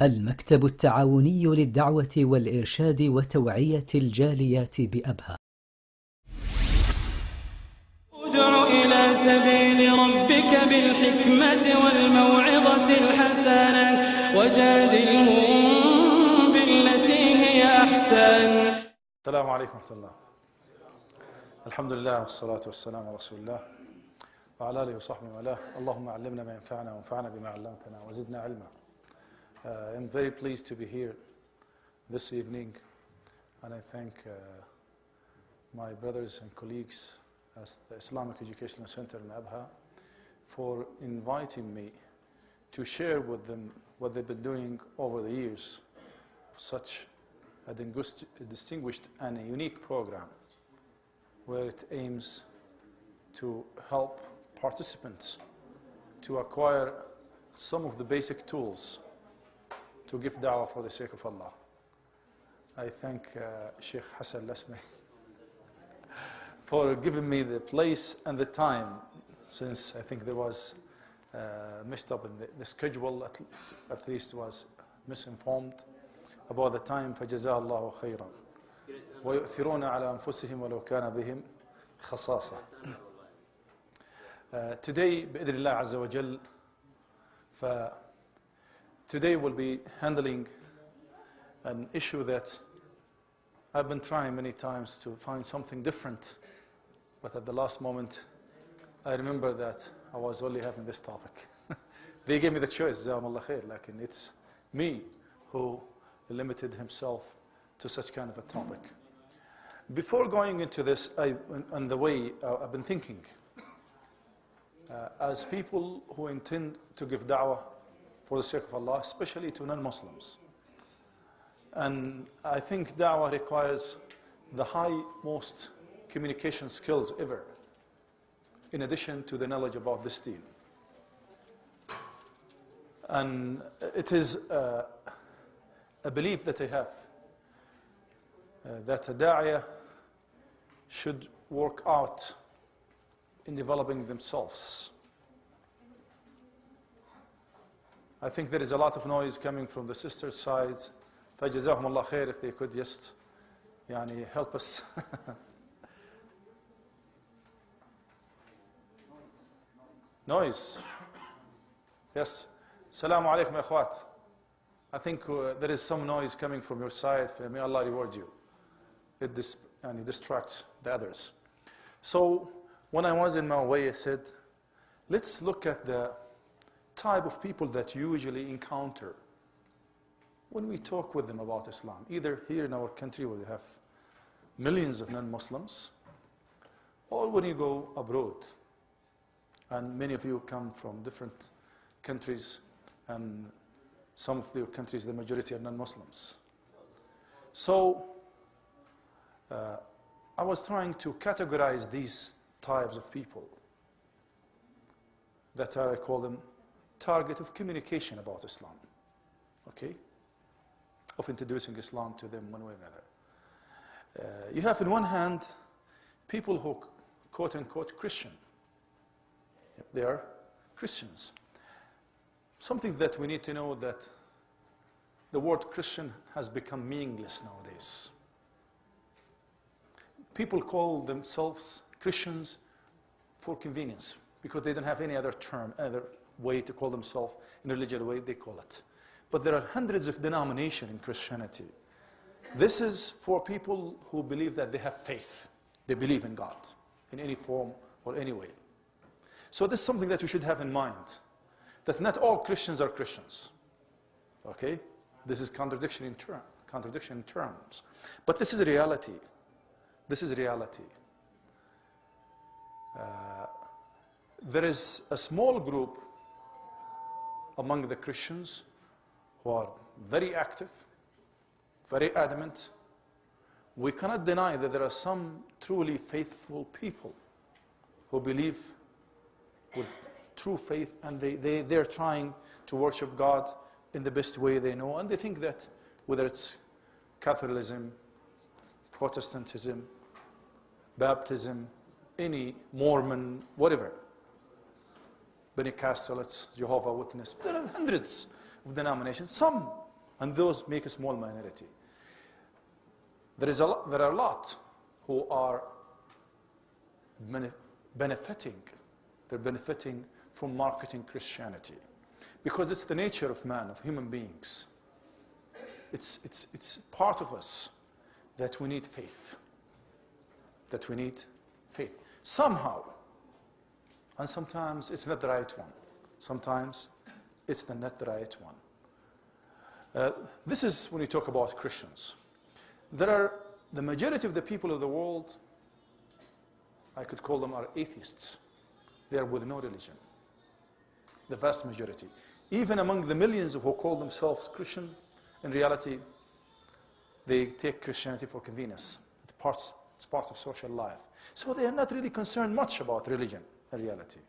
المكتب التعاوني للدعوة والإرشاد وتوعية الجاليات بأبها. ادع إلى سبيل ربك بالحكمة والموعظة الحسنة وجادلهم بالتي هي أحسن. السلام عليكم ورحمة الله. الحمد لله والصلاة والسلام على رسول الله وعلى آله وصحبه وله. اللهم علمنا ما ينفعنا وانفعنا بما علمتنا وزدنا علما. I'm very pleased to be here this evening, and I thank my brothers and colleagues at the Islamic Educational Center in Abha for inviting me to share with them what they've been doing over the years. Such a distinguished and a unique program where it aims to help participants to acquire some of the basic tools to give da'wah for the sake of Allah. I thank Sheikh Hassan Lasmi for giving me the place and the time, since I think there was messed up in the schedule, at least was misinformed about the time. فجزاه الله خيرا ويؤثرون على أنفسهم ولو كان بهم خصاصة. Today بإذن الله عز وجل today we'll be handling an issue that I've been trying many times to find something different, but at the last moment I remember that I was only having this topic. They gave me the choice, جزاهم الله خير, لكن it's me who limited himself to such kind of a topic. Before going into this, and the way I've been thinking, as people who intend to give da'wah for the sake of Allah, especially to non-Muslims. And I think da'wah requires the highmost communication skills ever, in addition to the knowledge about this deen. And it is a belief that I have that a da'iyah should work out in developing themselves. I think there is a lot of noise coming from the sister side. فَجَزَاهُمُ اللَّهُ خَيْرًا, if they could just help us. Noise. Yes. Assalamu alaikum ya akhwat. I think there is some noise coming from your side. May Allah reward you. It distracts the others. So when I was in my way, I said, let's look at the type of people that you usually encounter when we talk with them about Islam, either here in our country where we have millions of non-Muslims, or when you go abroad. And many of you come from different countries, and some of your countries, the majority are non-Muslims. So I was trying to categorize these types of people that I call them target of communication about Islam, okay? Of introducing Islam to them one way or another. You have, on one hand, people who quote-unquote Christian. They are Christians. Something that we need to know, that the word Christian has become meaningless nowadays. People call themselves Christians for convenience, because they don't have any other term, other way to call themselves in a religious way, they call it. But there are hundreds of denominations in Christianity. This is for people who believe that they have faith. They believe in God in any form or any way. So this is something that we should have in mind, that not all Christians are Christians. Okay? This is contradiction in terms. But this is a reality. This is reality. There is a small group among the Christians who are very active, very adamant. We cannot deny that there are some truly faithful people who believe with true faith, and they're trying to worship God in the best way they know, and they think that whether it's Catholicism, Protestantism, Baptism, any Mormon, whatever, Pentecostalists, Jehovah's Witness, there are hundreds of denominations. Some And those make a small minority. There are a lot who are benefiting. They're benefiting from marketing Christianity. Because it's the nature of man, of human beings. It's part of us that we need faith. That we need faith. Somehow. And sometimes it's not the right one. Sometimes it's not the right one. This is when you talk about Christians. The majority of the people of the world, I could call them, are atheists. They are with no religion. The vast majority. Even among the millions who call themselves Christians, in reality, they take Christianity for convenience. It's part of social life. So they are not really concerned much about religion, in reality.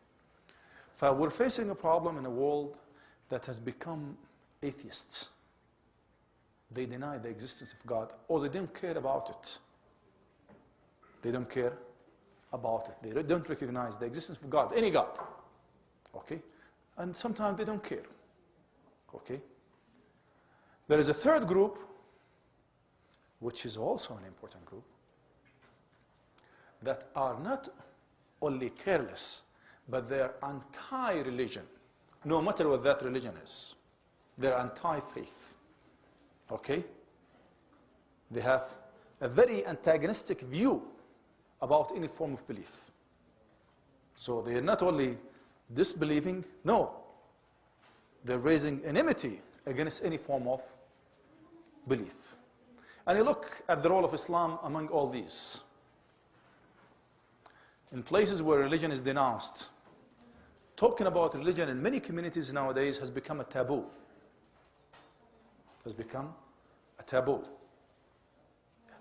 So we're facing a problem in a world that has become atheists. They deny the existence of God, or they don't care about it. They don't care about it. They don't recognize the existence of God, any God. Okay? And sometimes they don't care. Okay? There is a third group, which is also an important group, that are not only careless, but they're anti-religion, no matter what that religion is. They're anti-faith. Okay? They have a very antagonistic view about any form of belief. So they are not only disbelieving, no. They're raising enmity against any form of belief. And you look at the role of Islam among all these. In places where religion is denounced, talking about religion in many communities nowadays has become a taboo. Has become a taboo.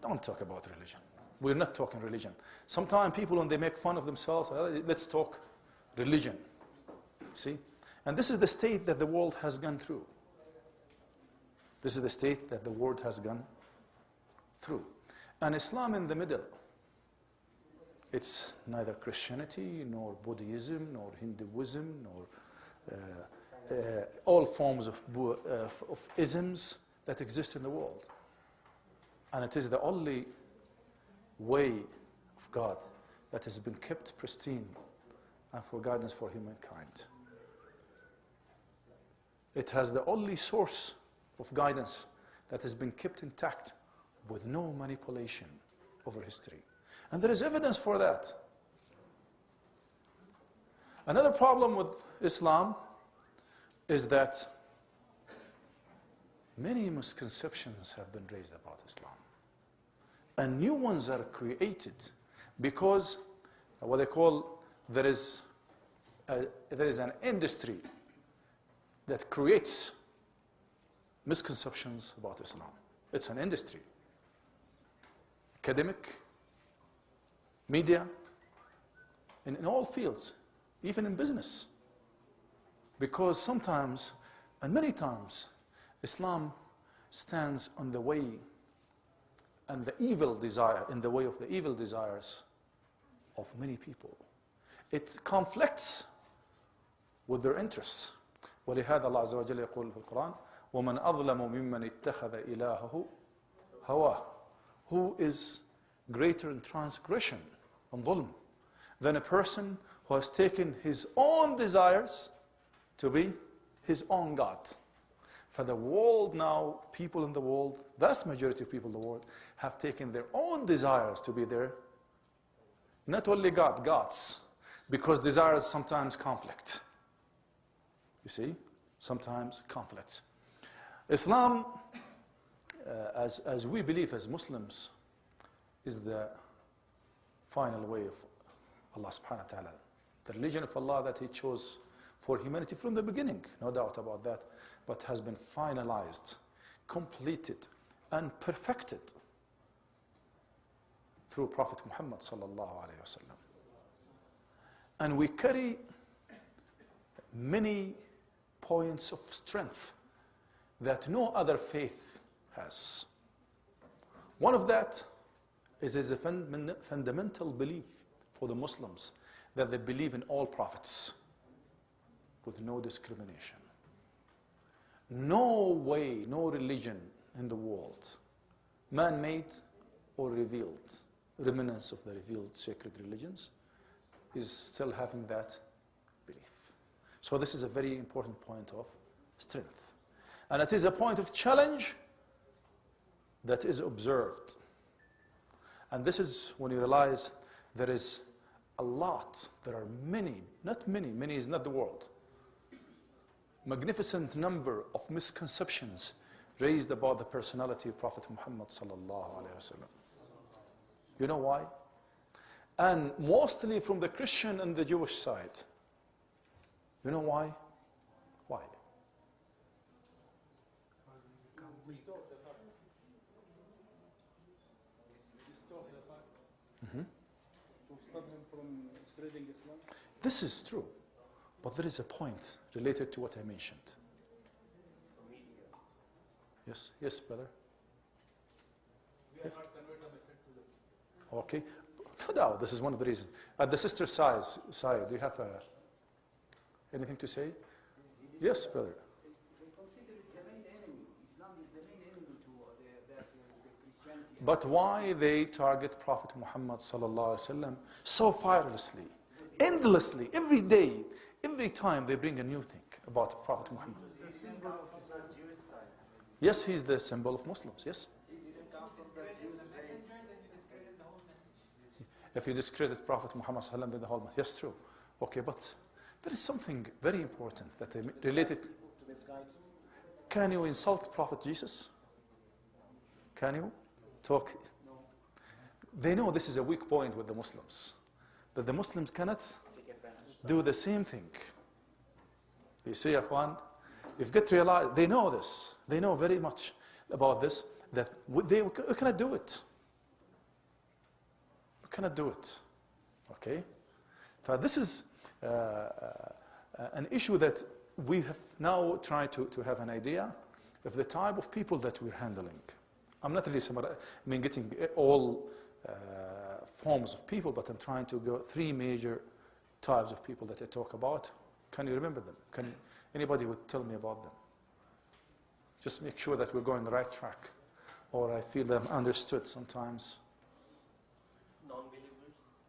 Don't talk about religion. We're not talking religion. Sometimes people, when they make fun of themselves, let's talk religion. See? And this is the state that the world has gone through. This is the state that the world has gone through. And Islam in the middle. It's neither Christianity, nor Buddhism, nor Hinduism, nor all forms of isms that exist in the world. And it is the only way of God that has been kept pristine and for guidance for humankind. It has the only source of guidance that has been kept intact with no manipulation over history. And there is evidence for that. Another problem with Islam is that many misconceptions have been raised about Islam. And new ones are created because what they call, there is an industry that creates misconceptions about Islam. It's an industry. Academic, media, in all fields, even in business. Because sometimes, and many times, Islam stands on the way and the evil desire, in the way of the evil desires of many people. It conflicts with their interests. ولهذا الله عز وجل يقول في القرآن ومن أظلم ممن اتخذ إلهه هواه. Who is greater in transgression and ظلم than a person who has taken his own desires to be his own God. For the world now, people in the world, vast majority of people in the world, have taken their own desires to be their, not only God, gods, because desires sometimes conflict. You see, sometimes conflicts. Islam, as we believe as Muslims, is the final way of Allah subhanahu wa ta'ala. The religion of Allah that He chose for humanity from the beginning, no doubt about that, but has been finalized, completed, and perfected through Prophet Muhammad sallallahu alayhi wa sallam. And we carry many points of strength that no other faith has. One of that is a fundamental belief for the Muslims that they believe in all prophets with no discrimination. No way, no religion in the world, man-made or revealed, remnants of the revealed sacred religions, is still having that belief. So this is a very important point of strength. And it is a point of challenge that is observed. And this is when you realize there is a lot, there are many, not many, many is not the word, magnificent number of misconceptions raised about the personality of Prophet Muhammad sallallahu alaihi wasallam. You know why? And mostly from the Christian and the Jewish side. You know why? Why? Mm-hmm. To stop him from spreading Islam? This is true, but there is a point related to what I mentioned. Yes, yes, brother. We are not converted to them. Okay, no doubt, this is one of the reasons. At the sister side, do you have anything to say? Yes, brother. They consider it the main enemy. Islam is the main enemy to the Christianity. But why they target Prophet Muhammad sallallahu alaihi wasallam so fearlessly, endlessly, every day, every time they bring a new thing about Prophet Muhammad? Yes, he's the symbol of Muslims, yes. If you discredit Prophet Muhammad sallallahu alaihi wasallam, then the whole message. Yes, true. Okay, but there is something very important that they related. Can you insult Prophet Jesus? Can you talk? They know this is a weak point with the Muslims, that the Muslims cannot do the same thing. You see, Akhwan, you've got to realize, they know this. They know very much about this, that we cannot do it. We cannot do it. Okay? So this is an issue that we have now tried to have an idea of the type of people that we're handling. I'm not really getting all forms of people, but I'm trying to go 3 major types of people that I talk about. Can you remember them? Anybody would tell me about them? Just make sure that we're going the right track, or I feel that I'm understood sometimes. Non-believers,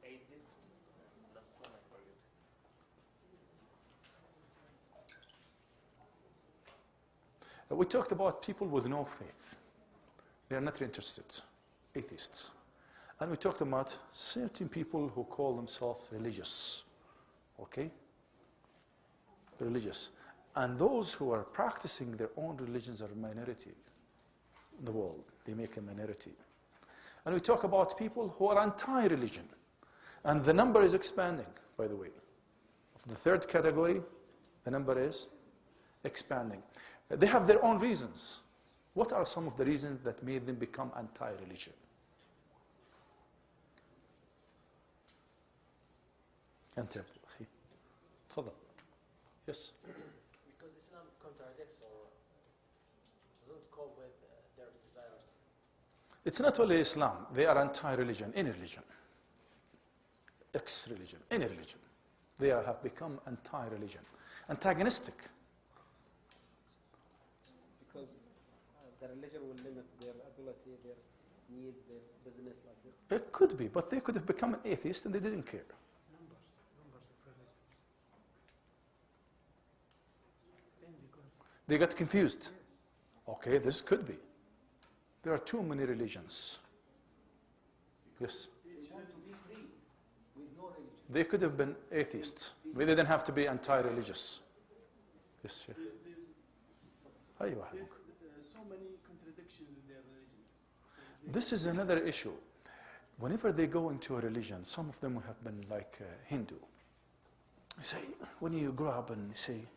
atheists, last one I forget. We talked about people with no faith. They are not interested, atheists. And we talked about certain people who call themselves religious. Okay? Religious. And those who are practicing their own religions are a minority in the world. They make a minority. And we talk about people who are anti-religion. And the number is expanding, by the way. Of the third category, the number is expanding. They have their own reasons. What are some of the reasons that made them become anti-religion? Yes? Because Islam contradicts or doesn't cope with their desires. It's not only Islam. They are anti-religion, any religion. Ex-religion, any religion. They have become anti-religion. Antagonistic. Because the religion will limit their ability, their needs, their business like this. It could be, but they could have become an atheist and they didn't care. Numbers of religions. They got confused. Okay, this could be. There are too many religions. Yes. They want to be free with no religion. They could have been atheists. They didn't have to be anti-religious. Yes, yeah. There's so many contradictions in their religion. This is another issue. Whenever they go into a religion, some of them have been like Hindu. You say, when you grow up and you say,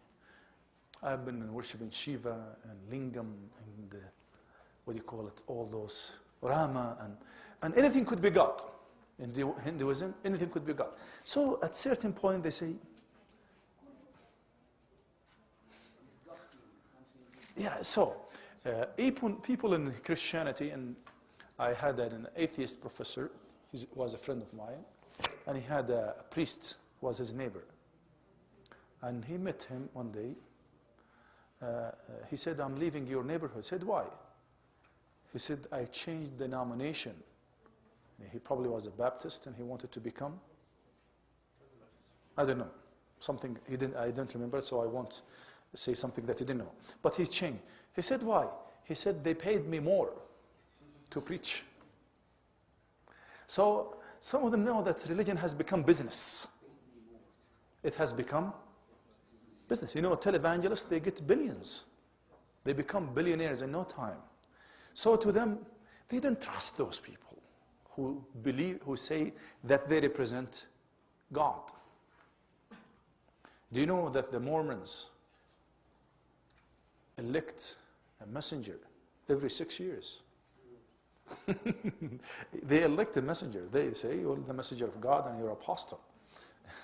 I've been worshiping Shiva and Lingam and what do you call it, all those, Rama, and anything could be God. In Hinduism, anything could be God. So at certain point they say, yeah, so people in Christianity, and I had an atheist professor, he was a friend of mine, and he had a priest who was his neighbor. And he met him one day, he said, I'm leaving your neighborhood. I said, why? He said, I changed denomination. He probably was a Baptist and he wanted to become, I don't know, something he didn't, I don't remember, so I won't say something that he didn't know. But he changed. He said, why? He said, they paid me more to preach. So some of them know that religion has become business. It has become business. You know, televangelists, they get billions. They become billionaires in no time. So to them, they don't trust those people who believe, who say that they represent God. Do you know that the Mormons elect a messenger every 6 years? They elect a messenger. They say, you're the messenger of God and you're apostle.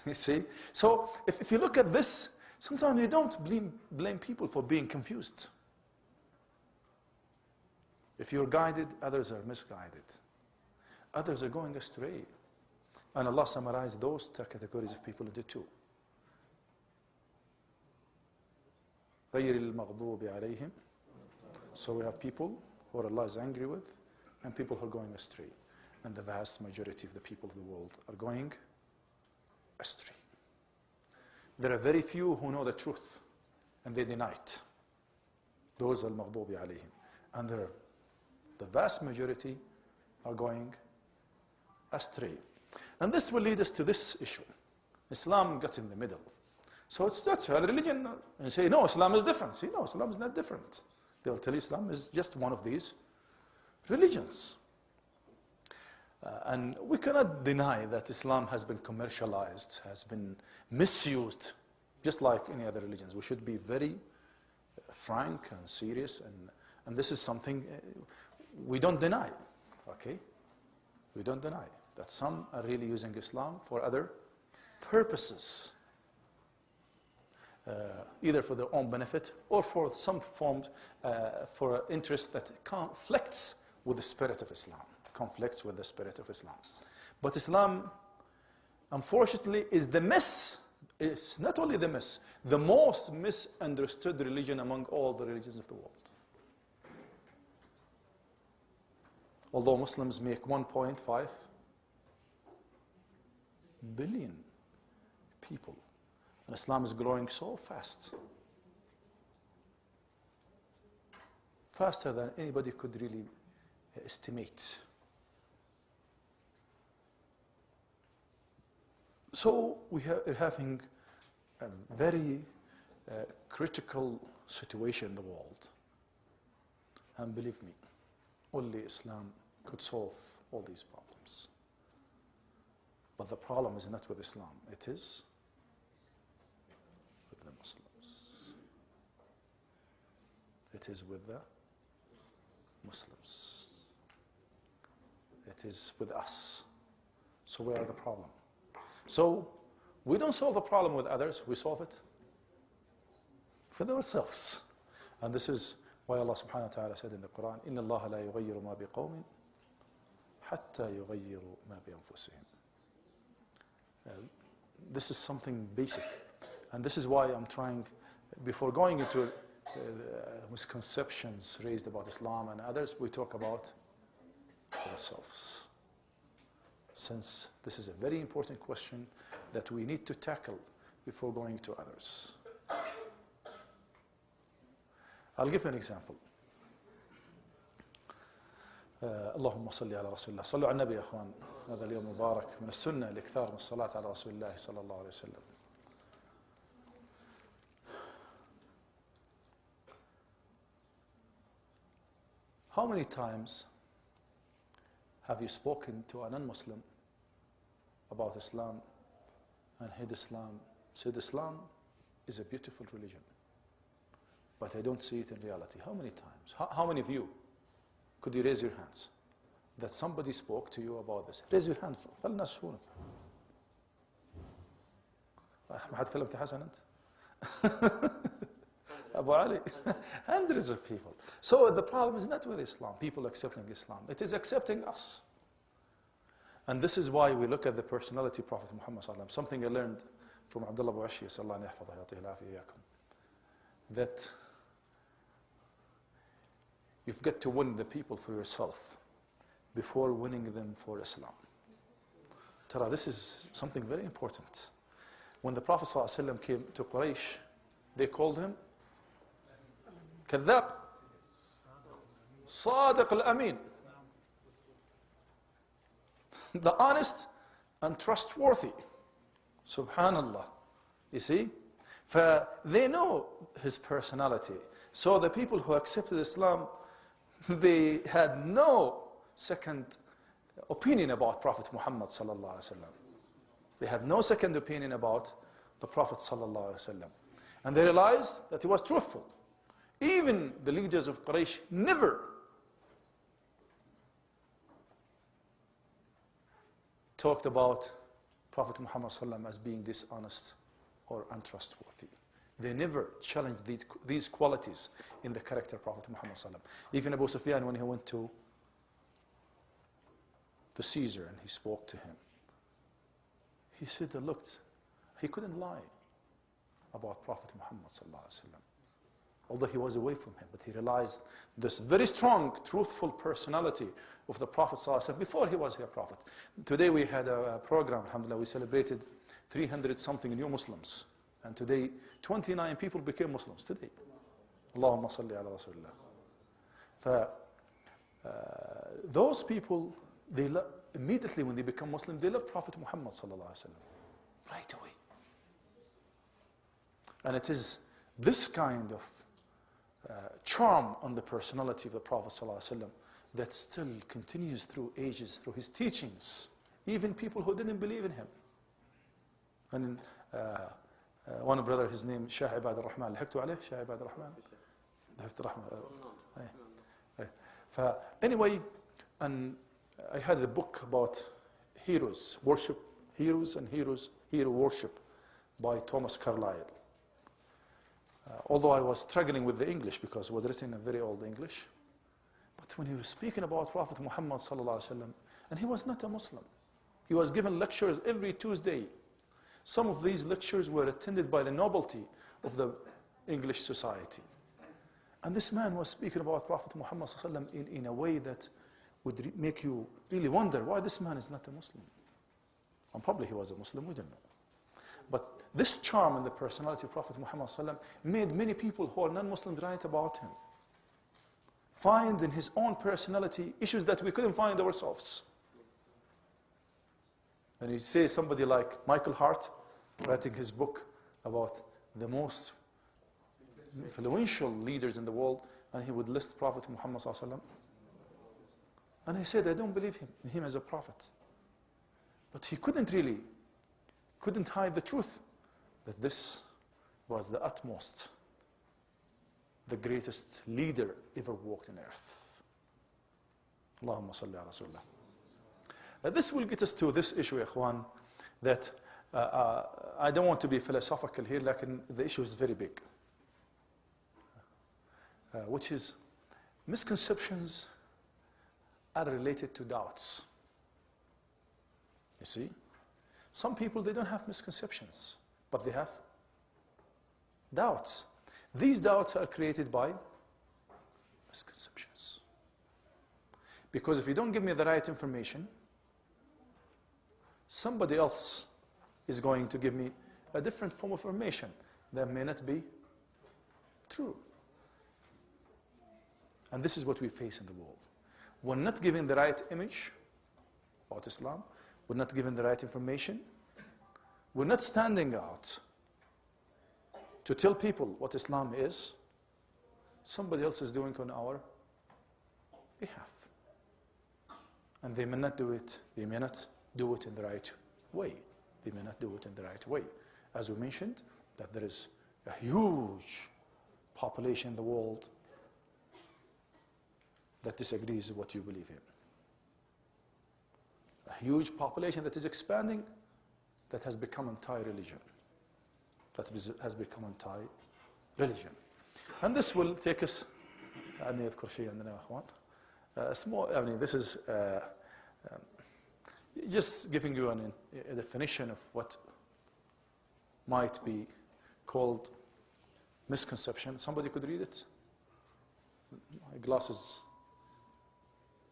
You see? So if you look at this, sometimes you don't blame people for being confused. If you're guided, others are misguided. Others are going astray. And Allah summarized those two categories of people into two. غير المغضوب عليهم. So we have people who Allah is angry with, and people who are going astray. And the vast majority of the people of the world are going astray. There are very few who know the truth, and they deny it. Those are المغضوب عليهم. And the vast majority are going astray. And this will lead us to this issue. Islam got in the middle. So it's not a religion. And say, no, Islam is different. Say, no, Islam is not different. They will tell you Islam is just one of these religions. And we cannot deny that Islam has been commercialized, has been misused, just like any other religions. We should be very frank and serious, and this is something we don't deny, okay? We don't deny that some are really using Islam for other purposes, either for their own benefit or for some form, for interest that conflicts with the spirit of Islam. Conflicts with the spirit of Islam. But Islam, unfortunately, is the it's not only the most misunderstood religion among all the religions of the world. Although Muslims make 1.5 billion people, and Islam is growing so fast, faster than anybody could really estimate. So we are having a very critical situation in the world. And believe me, only Islam could solve all these problems. But the problem is not with Islam, it is with the Muslims. It is with the Muslims. It is with us. So where are the problem? So we don't solve the problem with others, we solve it for ourselves. And this is why Allah subhanahu wa ta'ala said in the Quran, إِنَّ اللَّهَ لَا يُغَيِّرُ مَا بِقَوْمٍ حَتَّى يُغَيِّرُوا مَا بِأَنفُسِهِمْ. This is something basic. And this is why I'm trying, before going into misconceptions raised about Islam and others, we talk about ourselves. Since this is a very important question that we need to tackle before going to others. I'll give you an example. اللهم صل على رسول الله. صلوا على النبي يا اخوان. هذا اليوم مبارك. من السنة الاكثار من الصلاة على رسول الله صلى الله عليه وسلم. How many times have you spoken to a non-Muslim about Islam and hid Islam, said Islam is a beautiful religion, but I don't see it in reality? How many times? How many of you, could you raise your hands, that somebody spoke to you about this? Raise your hand. خلي الناس يشوفونك. ما حد كلمك يا حسن أنت؟ Abu Ali. Hundreds of people. So the problem is not with Islam, people accepting Islam. It is accepting us. And this is why we look at the personality of Prophet Muhammad sallallahu alaihi wasallam. Something I learned from Abdullah Abu Ashi, sallallahu alayhi wa sallam, that you've got to win the people for yourself before winning them for Islam. Tara, this is something very important. When the Prophet ﷺ came to Quraysh, they called him Kadhab, Sadiq al-Amin, the honest and trustworthy. Subhanallah. You see? They know his personality. So the people who accepted Islam, they had no second opinion about Prophet Muhammad sallallahu alaihi wasallam. They had no second opinion about the Prophet sallallahu alaihi wasallam. And they realized that he was truthful. Even the leaders of Quraysh never talked about Prophet Muhammad sallallahu alaihi wasallam as being dishonest or untrustworthy. They never challenged these qualities in the character of Prophet Muhammad sallallahu alaihi wasallam. Even Abu Sufyan, when he went to the Caesar and he spoke to him, he said that looked, he couldn't lie about Prophet Muhammad sallallahu alaihi wasallam. Although he was away from him, but he realized this very strong, truthful personality of the Prophet sallallahu alaihi wasallam before he was here prophet. Today we had a program, alhamdulillah, we celebrated 300 something new Muslims. And today, 29 people became Muslims today. Allahumma salli ala Rasulullah. Those people, they immediately when they become Muslim, they love Prophet Muhammad sallallahu alaihi wasallam right away. And it is this kind of charm on the personality of the Prophet sallallahu alaihi wasallam that still continues through ages, through his teachings, even people who didn't believe in him. And one brother, his name Shah Ibad al-Rahman. لحقتوا عليه Shah Ibad al-Rahman. Anyway, and I had a book about heroes, worship, heroes and hero worship by Thomas Carlyle. Although I was struggling with the English because it was written in very old English. But when he was speaking about Prophet Muhammad sallallahu alaihi wasallam, and he was not a Muslim. He was given lectures every Tuesday. Some of these lectures were attended by the nobility of the English society. And this man was speaking about Prophet Muhammad sallallahu alaihi wasallam in a way that would make you really wonder why this man is not a Muslim. And probably he was a Muslim, we don't know. But this charm and the personality of Prophet Muhammad sallallahu alaihi wasallam made many people who are non-Muslims write about him. Find in his own personality issues that we couldn't find ourselves. And you say somebody like Michael Hart, writing his book about the most influential leaders in the world, and he would list Prophet Muhammad sallallahu alaihi wasallam. And he said, I don't believe in him as a prophet. But he couldn't hide the truth that this was the utmost, the greatest leader ever walked on earth. Allahumma salli ala Rasulullah. This will get us to this issue, ikhwan, that I don't want to be philosophical here, like the issue is very big, which is misconceptions are related to doubts. You see? Some people, they don't have misconceptions, but they have doubts. These doubts are created by misconceptions. Because if you don't give me the right information, somebody else is going to give me a different form of information that may not be true. And this is what we face in the world. We're not given the right image about Islam. We're not given the right information. We're not standing out to tell people what Islam is. Somebody else is doing on our behalf. And they may not do it. They may not do it in the right way. They may not do it in the right way. As we mentioned, that there is a huge population in the world that disagrees with what you believe in. A huge population that is expanding, that has become anti-religion. That has become anti-religion. And this will take us, this is just giving you a definition of what might be called misconception. Somebody could read it? glasses.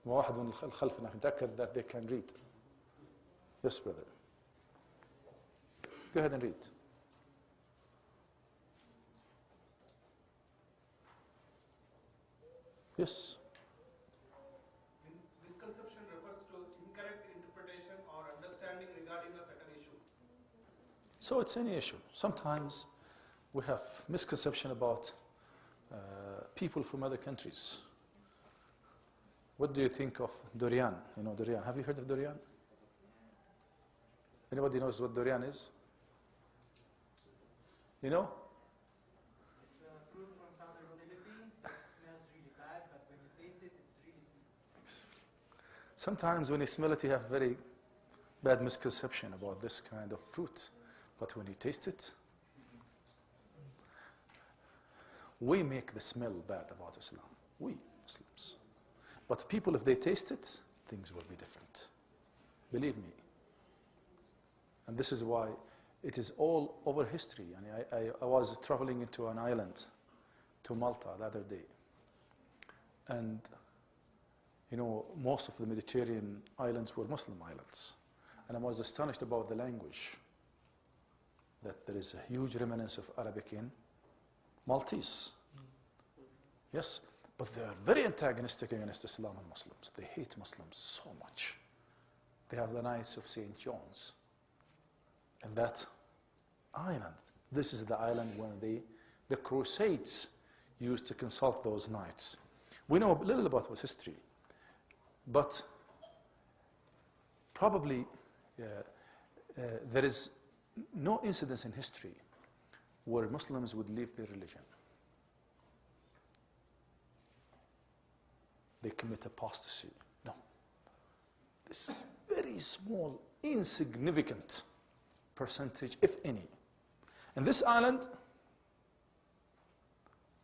واحد من الخلف أنا متأكد that they can read. Yes, brother. Go ahead and read. Yes. Misconception refers to incorrect interpretation or understanding regarding a certain issue. So it's any issue. Sometimes we have misconception about people from other countries. What do you think of durian? You know durian. Have you heard of durian? Anybody knows what durian is? You know? It's a fruit from southern Philippines that smells really bad, but when you taste it, it's really sweet. Sometimes when you smell it, you have very bad misconception about this kind of fruit. But when you taste it, we make the smell bad about Islam. We Muslims. But people, if they taste it, things will be different. Believe me. And this is why it is all over history. And I was traveling into an island, to Malta the other day. And, you know, most of the Mediterranean islands were Muslim islands. And I was astonished about the language, that there is a huge remnants of Arabic in Maltese. Yes, but they are very antagonistic against Islam and Muslims. They hate Muslims so much. They have the Knights of St. John's. And that island, this is the island when the Crusades used to consult those knights. We know a little about history, but probably there is no incidence in history where Muslims would leave their religion. They commit apostasy. No. This very small, insignificant percentage, if any. In this island,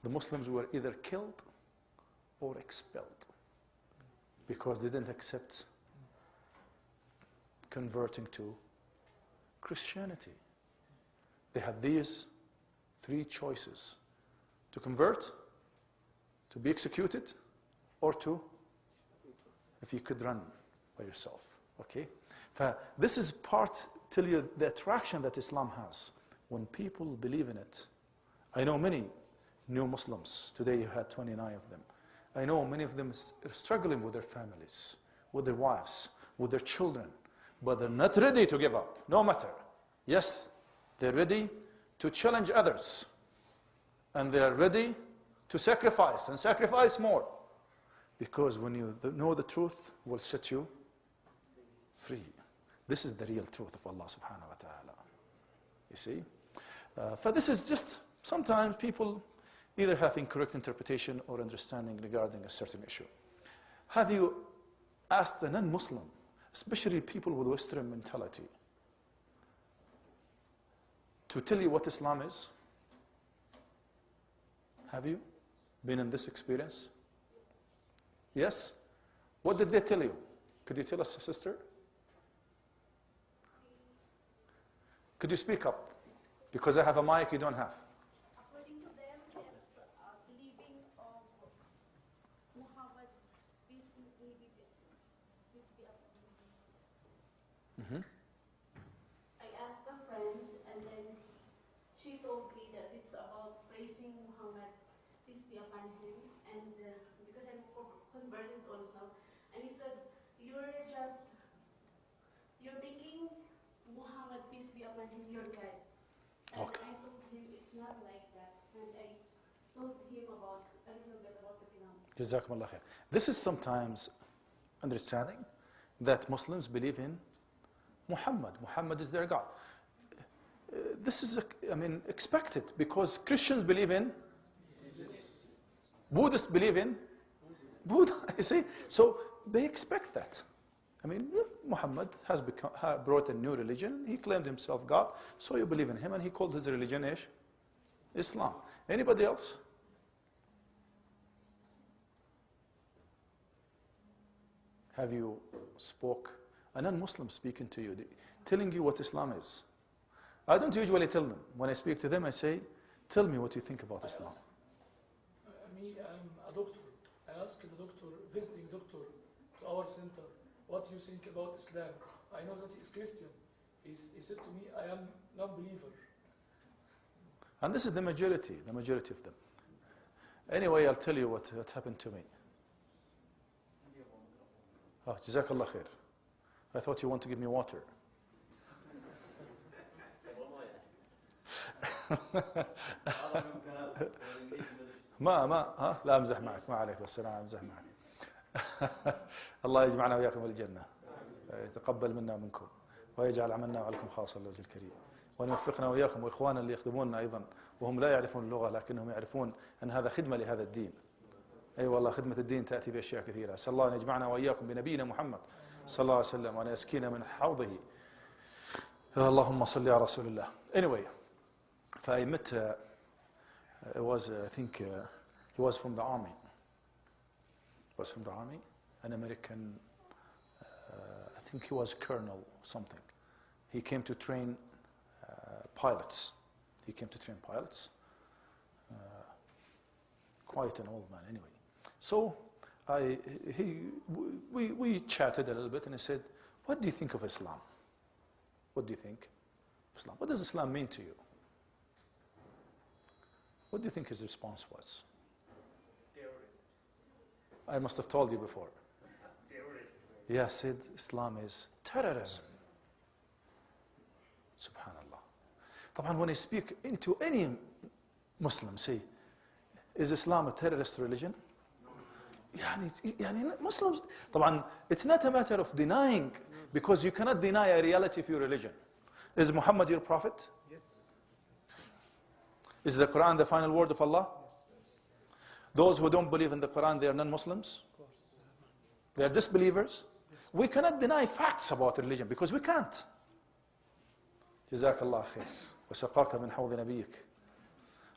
the Muslims were either killed or expelled because they didn't accept converting to Christianity. They had these three choices: to convert, to be executed, or to, if you could run by yourself. Okay? This is part, tell you, the attraction that Islam has. When people believe in it. I know many new Muslims. Today you had 29 of them. I know many of them are struggling with their families, with their wives, with their children, but they're not ready to give up, no matter. Yes, they're ready to challenge others, and they're ready to sacrifice, and sacrifice more. Because when you know the truth, will set you free. This is the real truth of Allah subhanahu wa ta'ala. You see? This is just, sometimes people either have incorrect interpretation or understanding regarding a certain issue. Have you asked a non-Muslim, especially people with Western mentality, to tell you what Islam is? Have you been in this experience? Yes? What did they tell you? Could you tell us, sister? Could you speak up? Because I have a mic you don't have. According to them, it's believing of Muhammad, peace be upon him. I asked a friend, and then she told me that it's about praising Muhammad, peace be upon him, and because I'm converted also, and he said, you're making Muhammad, peace be upon him, your guide. And Okay. I told him it's not like that, and I told him about a little bit about Islam. Jazakumullah khair. This is sometimes understanding that Muslims believe in Muhammad. Muhammad is their God. This is, expected, because Christians believe in, Buddhists believe in Buddha, you see? So they expect that. Muhammad has brought a new religion. He claimed himself God, so you believe in him, and he called his religion Islam. Anybody else? Have you spoke, a non-Muslim speaking to you, telling you what Islam is? I don't usually tell them. When I speak to them, I say, tell me what you think about Islam. Me, I'm a doctor. I asked the doctor, visiting doctor to our center, what you think about Islam. I know that he is Christian. He said to me, I am non-believer. And this is the majority of them. Anyway, I'll tell you what happened to me. Oh, Jazakallah khair. I thought you want to give me water. ما لا امزح معك ما عليك بس انا امزح معك. الله يجمعنا وياكم في الجنه يتقبل منا ومنكم ويجعل عملنا وعليكم خاصه لوجه الكريم وان يوفقنا واياكم واخواننا اللي يخدموننا ايضا وهم لا يعرفون اللغه لكنهم يعرفون ان هذا خدمه لهذا الدين. اي والله خدمه الدين تاتي باشياء كثيره. اسال الله ان يجمعنا واياكم بنبينا محمد صلى الله عليه وسلم وان يسقينا من حوضه. اللهم صل على رسول الله. Anyway, I met it was I think he was from the army. An American, I think he was a colonel or something. He came to train pilots. Quite an old man anyway. So we chatted a little bit and he said, what do you think of Islam? What do you think of Islam? What does Islam mean to you? What do you think his response was? I must have told you before. Yeah, said Islam is terrorism. Subhanallah. طبعا when I speak into any Muslim, say, is Islam a terrorist religion? يعني Muslims, طبعا it's not a matter of denying, because you cannot deny a reality of your religion. Is Muhammad your prophet? Yes. Is the Quran the final word of Allah? Yes. Those who don't believe in the Quran, they are non-Muslims? Of course. They are disbelievers? Yes. We cannot deny facts about religion because we can't. Jazakallah khair. وَسَقَاكَ مِنْ حَوْضِ نَبِيِّكَ.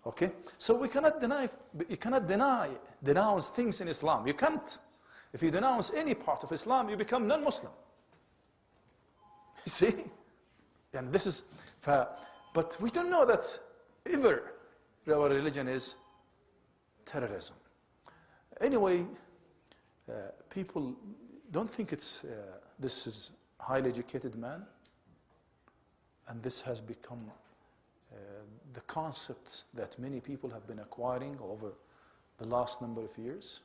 Okay? So we cannot denounce things in Islam. You can't. If you denounce any part of Islam, you become non-Muslim. You see? And this is, but we don't know that ever our religion is terrorism. Anyway, people don't think it's, this is a highly educated man, and this has become the concepts that many people have been acquiring over the last number of years.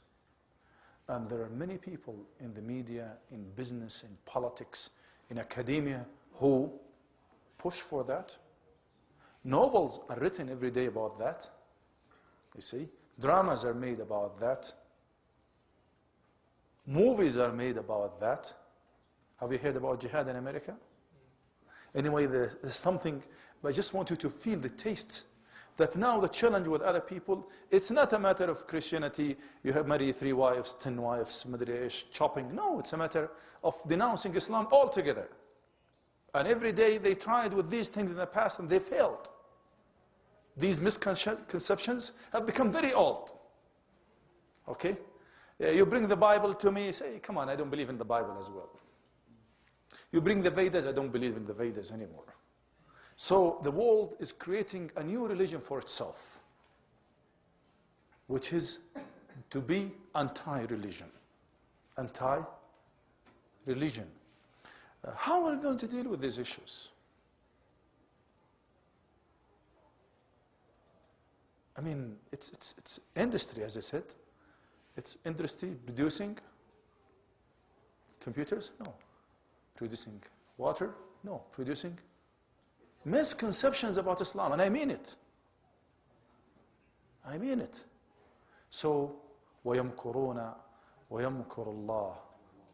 And there are many people in the media, in business, in politics, in academia who push for that. Novels are written every day about that. You see? Dramas are made about that. Movies are made about that. Have you heard about jihad in America? Anyway, there's something, but I just want you to feel the taste. That now the challenge with other people, it's not a matter of Christianity, you have married 3 wives, 10 wives, madrish, chopping. No, it's a matter of denouncing Islam altogether. And every day they tried with these things in the past and they failed. These misconceptions have become very old. Okay? You bring the Bible to me, say, come on, I don't believe in the Bible as well. You bring the Vedas, I don't believe in the Vedas anymore. So the world is creating a new religion for itself, which is to be anti-religion. Anti-religion. How are we going to deal with these issues? I mean, it's industry, as I said. It's industry producing computers? No. Producing water? No. Producing misconceptions about Islam, and I mean it. I mean it. So, وَيَمْكُرُونَ وَيَمْكُرُ اللَّهُ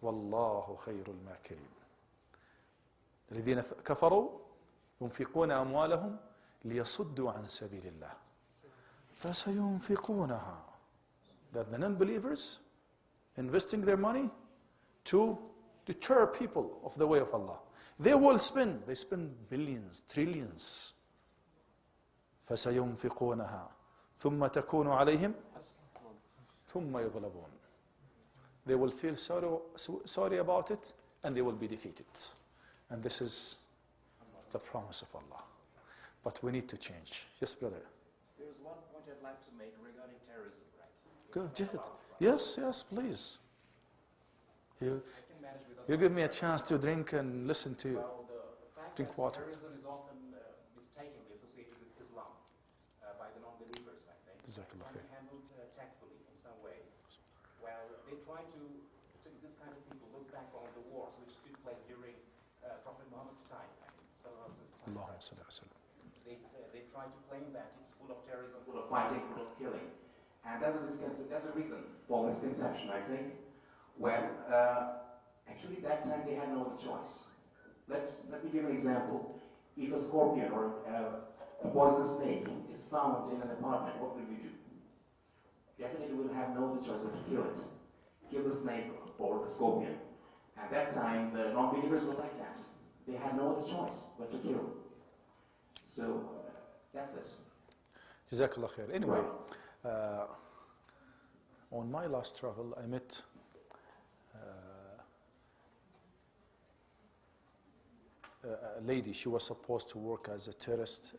وَاللَّهُ خَيْرُ الْمَاكِرِينَ. الذين كفروا ينفقون أموالهم ليصدوا عن سبيل الله فسينفقونها. That the non-believers investing their money to deter people of the way of Allah. They will spend. They spend billions, trillions. فسينفقونها ثم تكون عليهم ثم يغلبون. They will feel sorry about it and they will be defeated. And this is the promise of Allah. But we need to change. Yes, brother. There's one point I'd like to make regarding terrorism, right? Go, jihad. Yes, yes, please. You give me a chance to drink and listen to you. Well, the fact Drink that water. terrorism is often mistakenly associated with Islam by the non-believers, I think, Jazakallah can be khair. handled tactfully in some way. Well, they try to this kind of people look back on the wars which took place during Prophet Muhammad's time. Allahumma salli wa sallam. They try to claim that it's full of terrorism, full of fighting, full of killing. And that's a reason for misconception, I think. Well, actually that time they had no other choice. Let me give an example. If a scorpion or a poisonous snake is found in an apartment, what will we do? Definitely we'll have no other choice but to kill it. Kill the snake or the scorpion. At that time, the non-believers were like that. They had no other choice but to kill. So, that's it. Jazakallah khair. Anyway, on my last travel, I met a lady. She was supposed to work as a tourist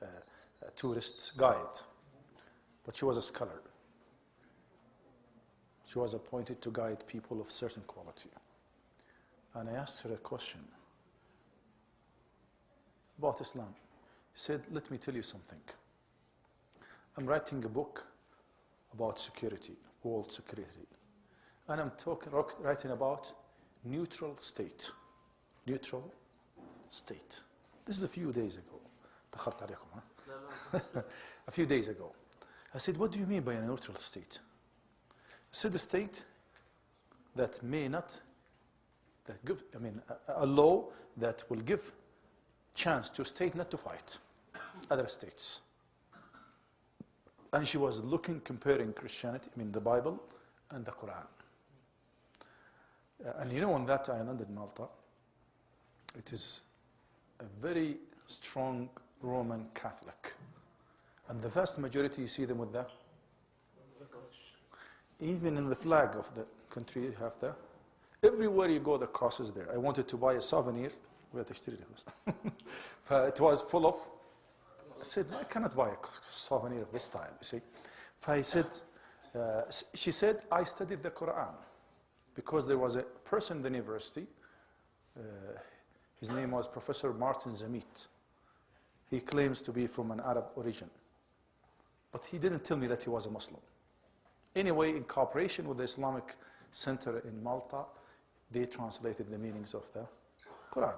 guide, but she was a scholar. She was appointed to guide people of certain quality. And I asked her a question about Islam. She said, let me tell you something. I'm writing a book about security, world security. And I'm writing about neutral state. Neutral state. This is a few days ago. تأخرت عليكم, huh? A few days ago. I said, what do you mean by a neutral state? I said, a state that may not, a law that will give chance to a state not to fight other states. And she was comparing Christianity, the Bible, and the Quran. And you know, on that island in Malta, it is a very strong Roman Catholic. And the vast majority, you see them with the, even in the flag of the country, you have the, everywhere you go, the cross is there. I wanted to buy a souvenir. It was full of, I said, I cannot buy a souvenir of this style, you see. I said, she said, I studied the Quran because there was a person in the university, his name was Professor Martin Zamit. He claims to be from an Arab origin, but he didn't tell me that he was a Muslim. Anyway, in cooperation with the Islamic Center in Malta, they translated the meanings of the Quran.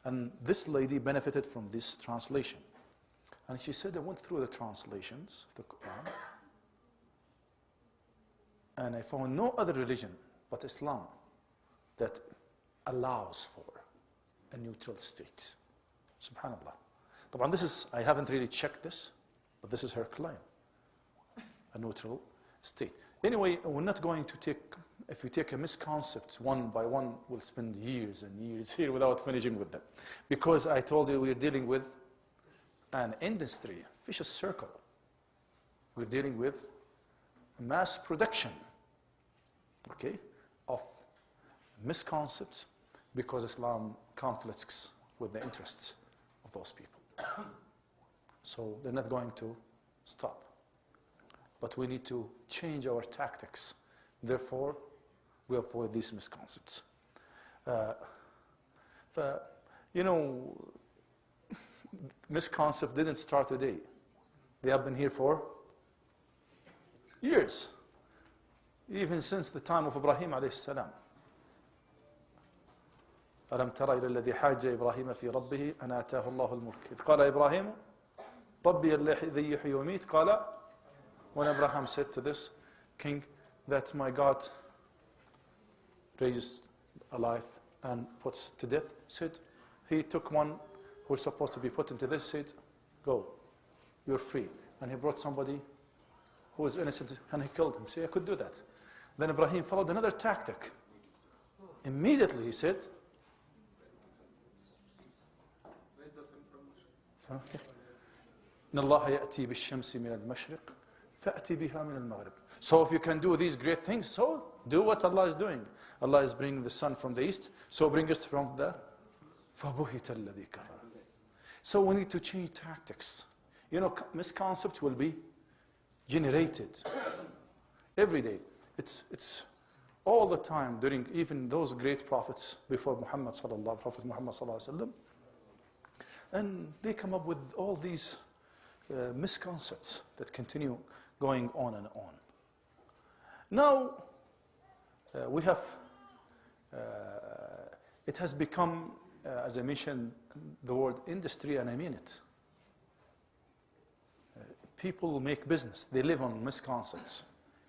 And this lady benefited from this translation. And she said, I went through the translations of the Quran, and I found no other religion but Islam that allows for a neutral state. Subhanallah. طبعا this is, I haven't really checked this, but this is her claim. A neutral state. Anyway, we're not going to take, if we take a misconcept one by one, we'll spend years and years here without finishing with them. Because I told you we're dealing with an industry, vicious circle. We're dealing with mass production, okay, of misconcepts because Islam conflicts with the interests of those people. So they're not going to stop. But we need to change our tactics. Therefore, we avoid these misconcepts. You know, misconcept didn't start today. They have been here for years. Even since the time of Ibrahim alayhi salam. ألم تر إلى الذي حاج إبراهيم في ربه أن آتاه الله الملك إذ قال إبراهيم ربي الذي يحيي ويميت قال when Abraham said to this king that my God raises alive and puts to death, said he took one who was supposed to be put into this, said go, you're free. And he brought somebody who was innocent and he killed him. Say, I could do that. Then Ibrahim followed another tactic. Immediately he said, إن الله يأتي بالشمس من المشرق فأتي بها من المغرب. So if you can do these great things, so do what Allah is doing. Allah is bringing the sun from the east, so bring us from the فَبُهِتَ الَّذِي كَفَرَ. So we need to change tactics. You know, misconcepts will be generated. every day. It's all the time during even those great prophets before Muhammad sallallahu, Prophet Muhammad sallallahu alaihi wasallam. And they come up with all these misconceptions that continue going on and on. Now, we have, it has become, as I mentioned, the word industry, and I mean it. People make business. They live on misconceptions.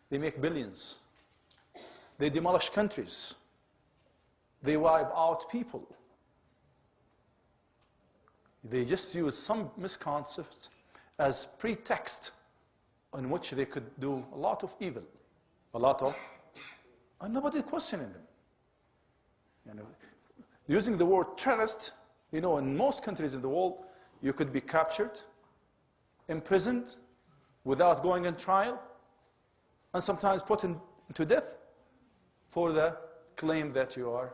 They make billions. They demolish countries. They wipe out people. They just use some misconceptions as pretext on which they could do a lot of evil, and nobody questioning them. You know, using the word terrorist, you know, in most countries in the world, you could be captured, imprisoned, without going on trial, and sometimes put to death for the claim that you are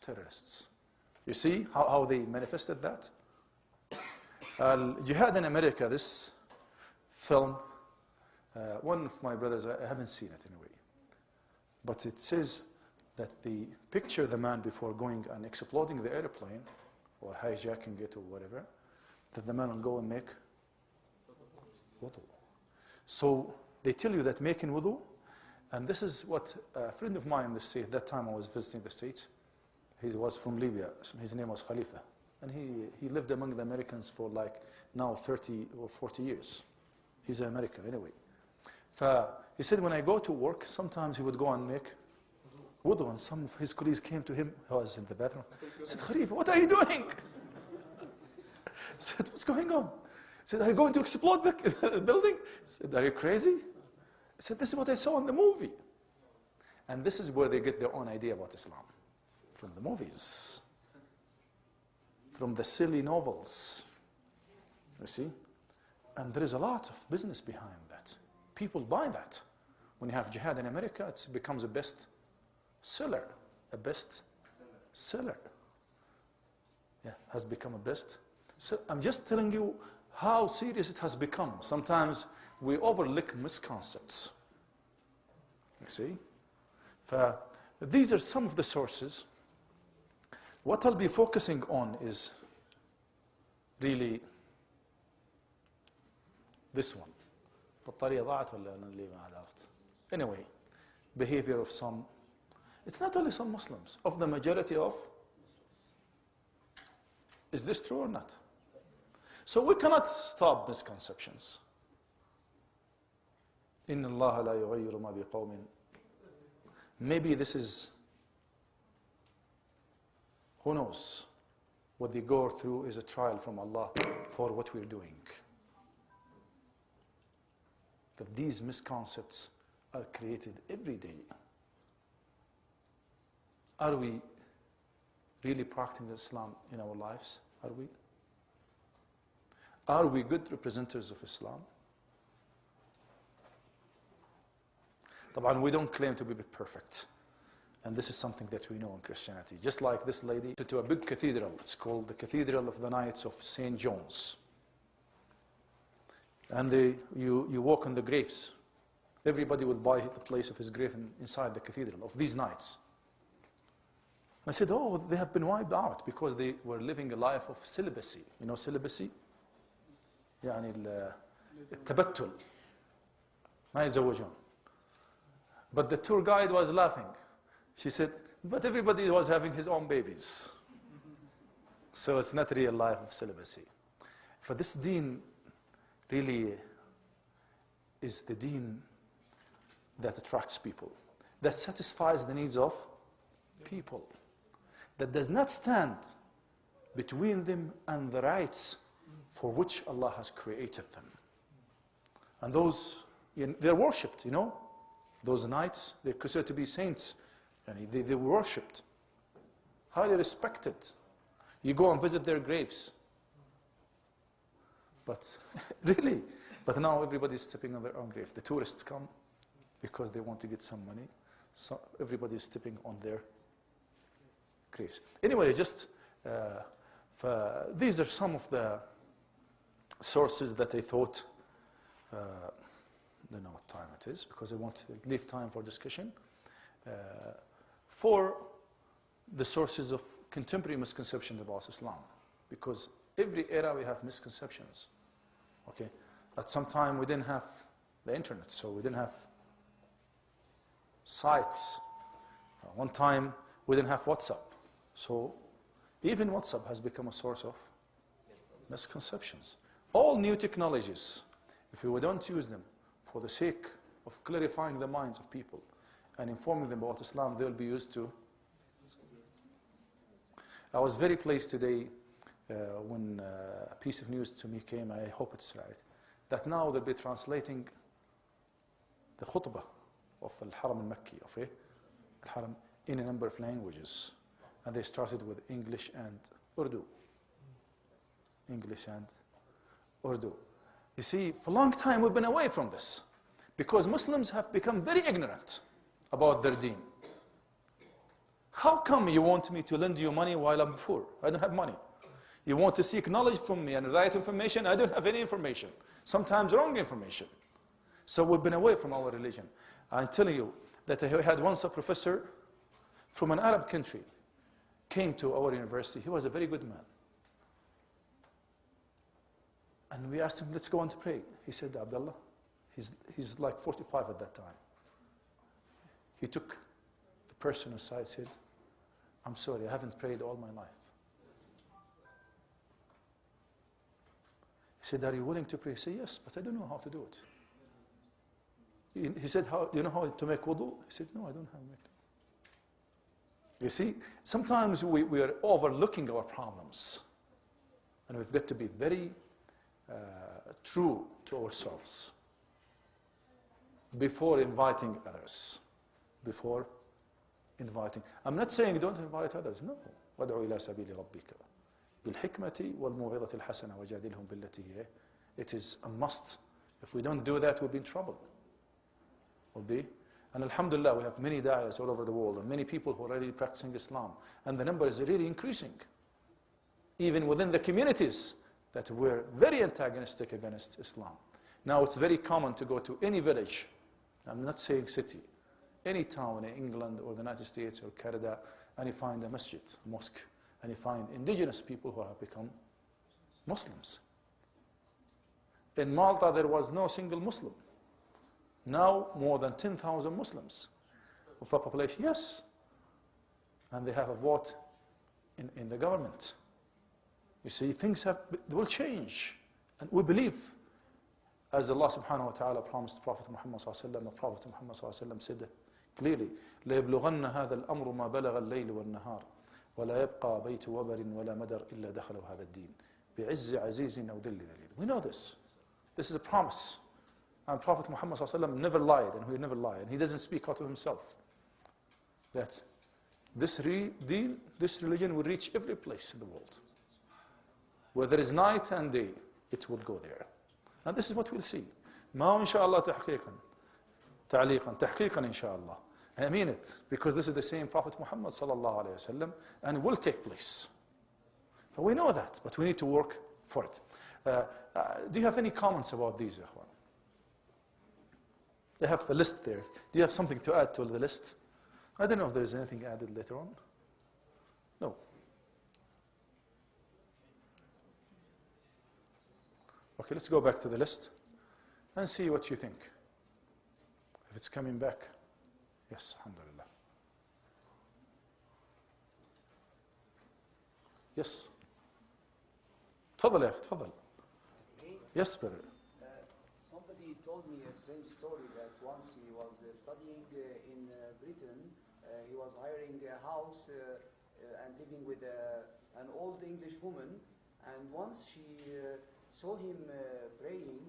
terrorists. You see how they manifested that? Jihad in America, this film, one of my brothers, I haven't seen it anyway, but it says that the picture the man before going and exploding the airplane or hijacking it or whatever, that the man will go and make wudu. So they tell you that making wudu, and this is what a friend of mine in the States, that time I was visiting the States, he was from Libya, his name was Khalifa, and he lived among the Americans for like now 30 or 40 years. He's an American anyway. He said when I go to work, sometimes he would go and make wudu, and some of his colleagues came to him, he was in the bathroom, said, Khalifa, what are you doing? I said, what's going on? He said, are you going to explode the building? I said, are you crazy? I said, this is what I saw in the movie. And this is where they get their own idea about Islam. From the movies. From the silly novels. You see? And there is a lot of business behind that. People buy that. When you have jihad in America, it becomes a best seller. A best seller. Yeah, has become a best. So I'm just telling you how serious it has become. Sometimes we overlook misconceptions. You see? These are some of the sources. What I'll be focusing on is really this one. Anyway, behavior of some, it's not only some Muslims, of the majority of, is this true or not? So we cannot stop misconceptions. إِنَّ اللَّهَ لَا يُغَيِّرُ مَا بِقَوْمٍ. Maybe this is, who knows, what they go through is a trial from Allah for what we're doing. That these misconceptions are created every day. Are we really practicing Islam in our lives? Are we? Are we good representatives of Islam? We don't claim to be perfect. And this is something that we know in Christianity. Just like this lady to a big cathedral. It's called the Cathedral of the Knights of St. John's. And you walk on the graves. Everybody would buy the place of his grave inside the cathedral of these knights. I said, oh, they have been wiped out because they were living a life of celibacy. You know celibacy? يعني التبتل ما يتزوجون. But the tour guide was laughing. She said, but everybody was having his own babies. So it's not real life of celibacy. For this deen really is the deen that attracts people, that satisfies the needs of people, that does not stand between them and the rights for which Allah has created them. And those, they're worshipped, you know. Those knights, they're considered to be saints. And they were worshipped, highly respected. You go and visit their graves. But really, but now everybody's stepping on their own grave. The tourists come because they want to get some money. So everybody's stepping on their graves. Anyway, just these are some of the sources that I thought don't know what time it is because I want to leave time for discussion. For the sources of contemporary misconceptions about Islam, because every era we have misconceptions. Okay, at some time we didn't have the internet, so we didn't have sites. One time we didn't have WhatsApp, so even WhatsApp has become a source of misconceptions. All new technologies, if we don't use them for the sake of clarifying the minds of people and informing them about Islam, they'll be used to. I was very pleased today when a piece of news to me came, I hope it's right, that now they'll be translating the khutbah of Al-Haram al-Makki, of Al-Haram, in a number of languages. And they started with English and Urdu. English and Urdu. You see, for a long time we've been away from this because Muslims have become very ignorant about their deen. How come you want me to lend you money while I'm poor? I don't have money. You want to seek knowledge from me and the right information? I don't have any information. Sometimes wrong information. So we've been away from our religion. I'm telling you that I had once a professor from an Arab country came to our university. He was a very good man. And we asked him, let's go on to pray. He said, Abdullah, he's like 45 at that time. He took the person aside, said, I'm sorry, I haven't prayed all my life. He said, are you willing to pray? I said, yes, but I don't know how to do it. He said, do you know how to make wudu? He said, no, I don't have make. You see, sometimes we are overlooking our problems. And we've got to be very true to ourselves before inviting others. Before inviting. I'm not saying don't invite others. No. وَادْعُوا إِلَى سَبِيلِ رَبِّكَ بِالْحِكْمَةِ وَالْمَوْعِظَةِ الْحَسَنَةِ وَجَادِلْهُمْ بِالَّتِي هِيَ. It is a must. If we don't do that, we'll be in trouble. We'll be. And alhamdulillah, we have many da'is all over the world and many people who are already practicing Islam. And the number is really increasing. Even within the communities that were very antagonistic against Islam. Now it's very common to go to any village, I'm not saying city, any town in England or the United States or Canada, and you find a masjid, a mosque, and you find indigenous people who have become Muslims. In Malta there was no single Muslim. Now more than 10,000 Muslims of a population, yes. And they have a vote in the government. You see, things will change. And we believe, as Allah subhanahu wa ta'ala promised Prophet Muhammad sallallahu alayhi wa sallam, the Prophet Muhammad sallallahu alayhi wa sallam said clearly, لَيَبْلُغَنَّ هَذَا الْأَمْرُ مَا بَلَغَ اللَّيْلُ وَالنَّهَارِ وَلَا يَبْقَى بَيْتُ وَبَرٍ وَلَا مَدَرٍ إِلَّا دَخَلَهُ هَذَا الدِّينِ بِعِزِّ عَزِيزٍ أَوْ ذِلِّ ذَلِيلٍ. We know this. This is a promise. And Prophet Muhammad sallallahu alayhi wa sallam never lied, and he never lied. And he doesn't speak out of himself. That this religion will reach every place in the world. Where there is night and day, it will go there. And this is what we'll see. ما إن شاء الله تحقيقا تعليقا تحقيقا إن شاء الله. I mean it, because this is the same Prophet Muhammad sallallahu alayhi wa sallam, and it will take place. So we know that, but we need to work for it. Do you have any comments about these, Ikhwan? They have the list there. Do you have something to add to the list? I don't know if there's anything added later on. No. Okay, let's go back to the list and see what you think. If it's coming back. Yes, alhamdulillah. Yes. تفضل يا أخي تفضل. Yes, brother. Somebody told me a strange story that once he was studying in Britain, he was hiring a house and living with an old English woman, and once she saw him praying,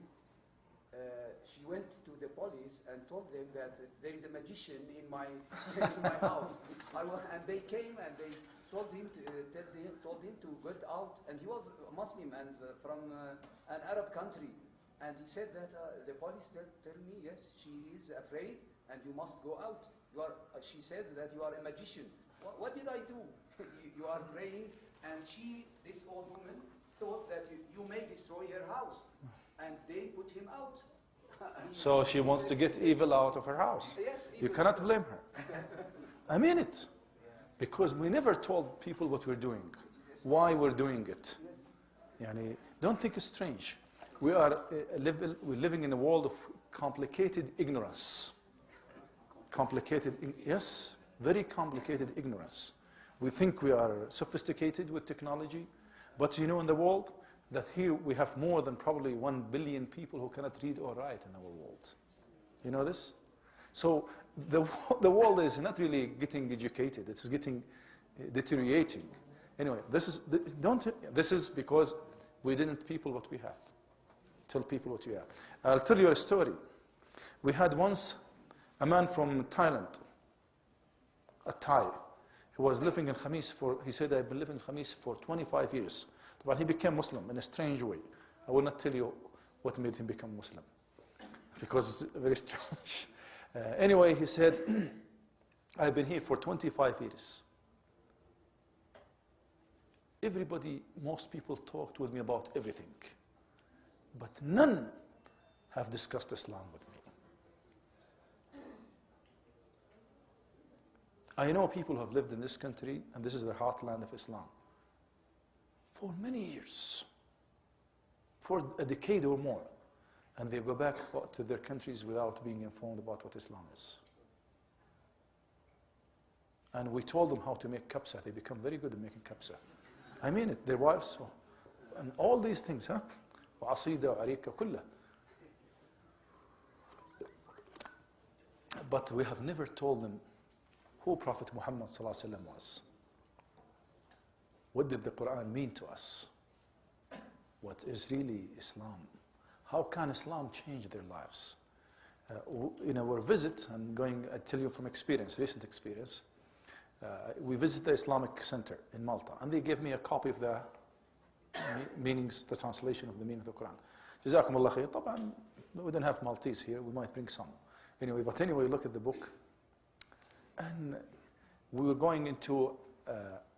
she went to the police and told them that there is a magician in my house. And they came and they told him to get out, and he was a Muslim and from an Arab country. And he said that the police tell me, yes, she is afraid and you must go out. She says that you are a magician. What did I do? You are praying, and this old woman, thought that you may destroy her house. And they put him out. So she wants to get evil out of her house. Yes, You cannot blame her. I mean it. Because we never told people what we're doing, why we're doing it. Yani, don't think it's strange. We're living in a world of complicated ignorance. Yes, very complicated ignorance. We think we are sophisticated with technology, but you know in the world that here we have more than probably 1 billion people who cannot read or write in our world. You know this? So the world is not really getting educated, it's getting deteriorating. Anyway, this is because we didn't people what we have. Tell people what you have. I'll tell you a story. We had once a man from Thailand, a Thai, who was living in Khamis he said, I've been living in Khamis for 25 years. But he became Muslim in a strange way. I will not tell you what made him become Muslim, because it's very strange. Anyway, he said, I've been here for 25 years. Most people talked with me about everything, but none have discussed Islam with me. I know people who have lived in this country, and this is the heartland of Islam, for many years, for a decade or more, and they go back to their countries without being informed about what Islam is. And we told them how to make kabsa. They become very good at making kabsa. I mean it, their wives, and all these things, huh? وعصيدة وعريكة كلها. But we have never told them who Prophet Muhammad ﷺ was. What did the Quran mean to us? What is really Islam? How can Islam change their lives? In our visit, I tell you from experience, recent experience, we visited the Islamic Center in Malta, and they gave me a copy of the meanings, the translation of the meaning of the Quran. Jazakum Allah khair. طبعا, we don't have Maltese here, we might bring some. But anyway, look at the book. And we were going into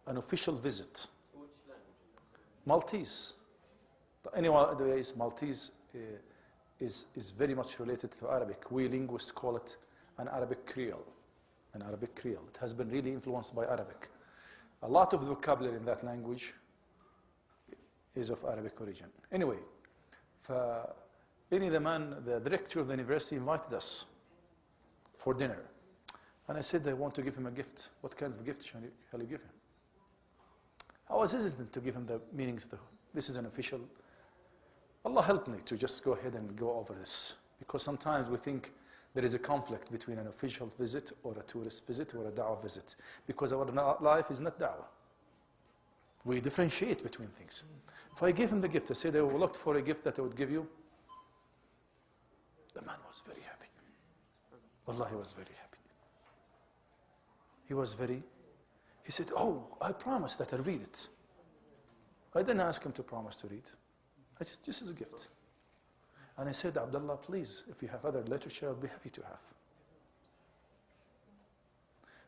an official visit. Which language? Maltese. Anyways, Maltese is very much related to Arabic. We linguists call it an Arabic Creole. An Arabic Creole. It has been really influenced by Arabic. A lot of the vocabulary in that language is of Arabic origin. Anyway, the director of the university invited us for dinner. And I said, I want to give him a gift. What kind of gift shall you give him? I was hesitant to give him the meanings of this is an official. Allah helped me to just go ahead and go over this. Because sometimes we think there is a conflict between an official visit or a tourist visit or a da'wah visit. Because our life is not da'wah. We differentiate between things. If I gave him the gift, I said I looked for a gift that I would give you, the man was very happy. Wallah, he was very happy. He said, oh, I promised that I'll read it. I didn't ask him to promise to read. Just as a gift. And I said, Abdullah, please, if you have other literature, I'll be happy to have.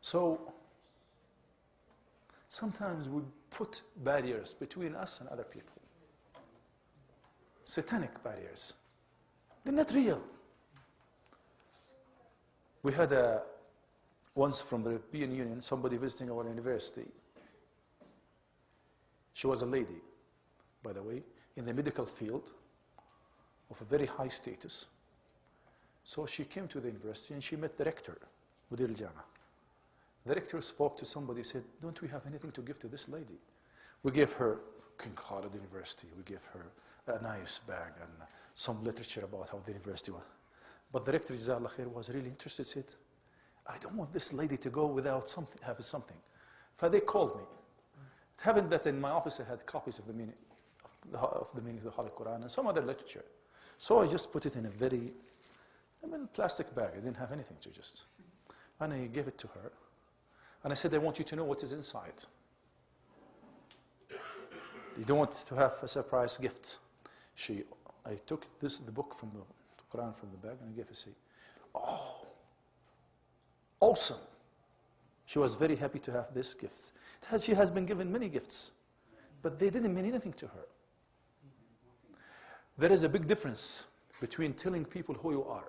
So, sometimes we put barriers between us and other people. Satanic barriers. They're not real. We had once from the European Union, somebody visiting our university. She was a lady, by the way, in the medical field of a very high status. So she came to the university and she met the rector, Mudir al-Jama. The rector spoke to somebody, said, don't we have anything to give to this lady? We gave her King Khalid University, we gave her a nice bag and some literature about how the university was. But the rector, Jazakallah khair, was really interested, said, I don't want this lady to go without having something. So they called me. It happened that in my office I had copies of the meaning of the Holy Quran and some other literature. So I just put it in a plastic bag. I didn't have anything to just. And I gave it to her. And I said, I want you to know what is inside. You don't want to have a surprise gift. I took the book from the Quran from the bag and I gave her, say, oh, awesome. She was very happy to have this gift. She has been given many gifts, but they didn't mean anything to her. There is a big difference between telling people who you are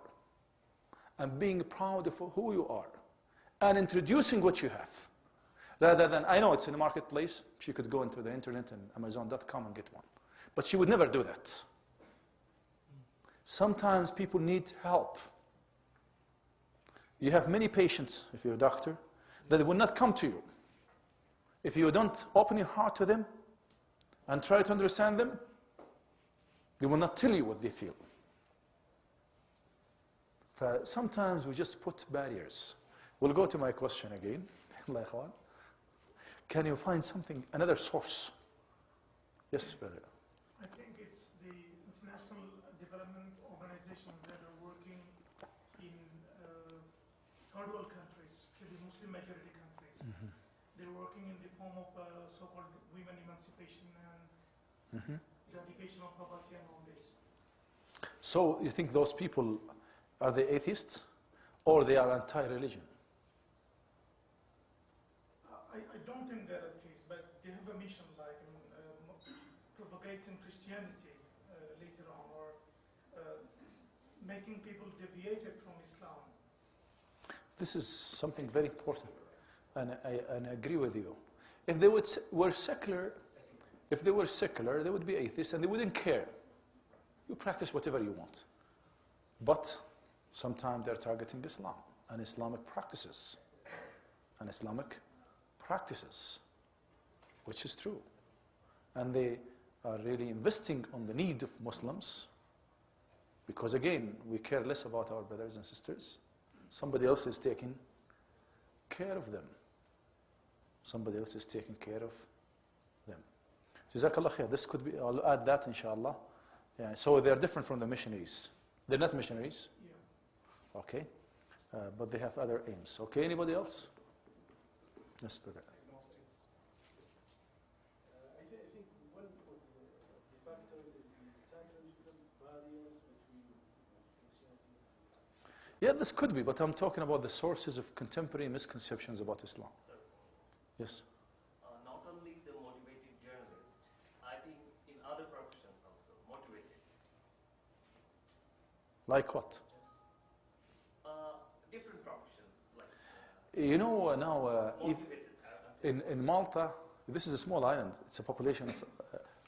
and being proud of who you are and introducing what you have. Rather than, I know it's in the marketplace, she could go into the internet and Amazon.com and get one. But she would never do that. Sometimes people need help. You have many patients, if you're a doctor, that will not come to you. If you don't open your heart to them and try to understand them, they will not tell you what they feel. Sometimes we just put barriers. We'll go to my question again. Can you find something, another source? Yes, brother. I think it's the international development organizations that are working in third world countries, especially Muslim majority countries. Mm-hmm. They're working in the form of so-called women emancipation and eradication of poverty and all this. So you think those people, are they atheists or they are anti-religion? I don't think they're atheists, but they have a mission like propagating Christianity later on, or making people deviated from Islam. This is something very important, and I agree with you. If they were secular, they would be atheists and they wouldn't care. You practice whatever you want. But sometimes they're targeting Islam and Islamic practices. Which is true. And they are really investing on the need of Muslims because, again, we care less about our brothers and sisters. Somebody else is taking care of them. Jazakallah khair. This could be, I'll add that, inshallah. Yeah, so they're different from the missionaries. They're not missionaries. Yeah. Okay. But they have other aims. Okay, anybody else? Yes, brother. I think one of the factors is the psychological barriers between Christianity. Yeah, this could be, but I'm talking about the sources of contemporary misconceptions about Islam. Sir. Yes. Not only the motivated journalist, I think in other professions also, motivated. Like what? Different professions. Like, you know, now, in Malta, this is a small island. It's a population of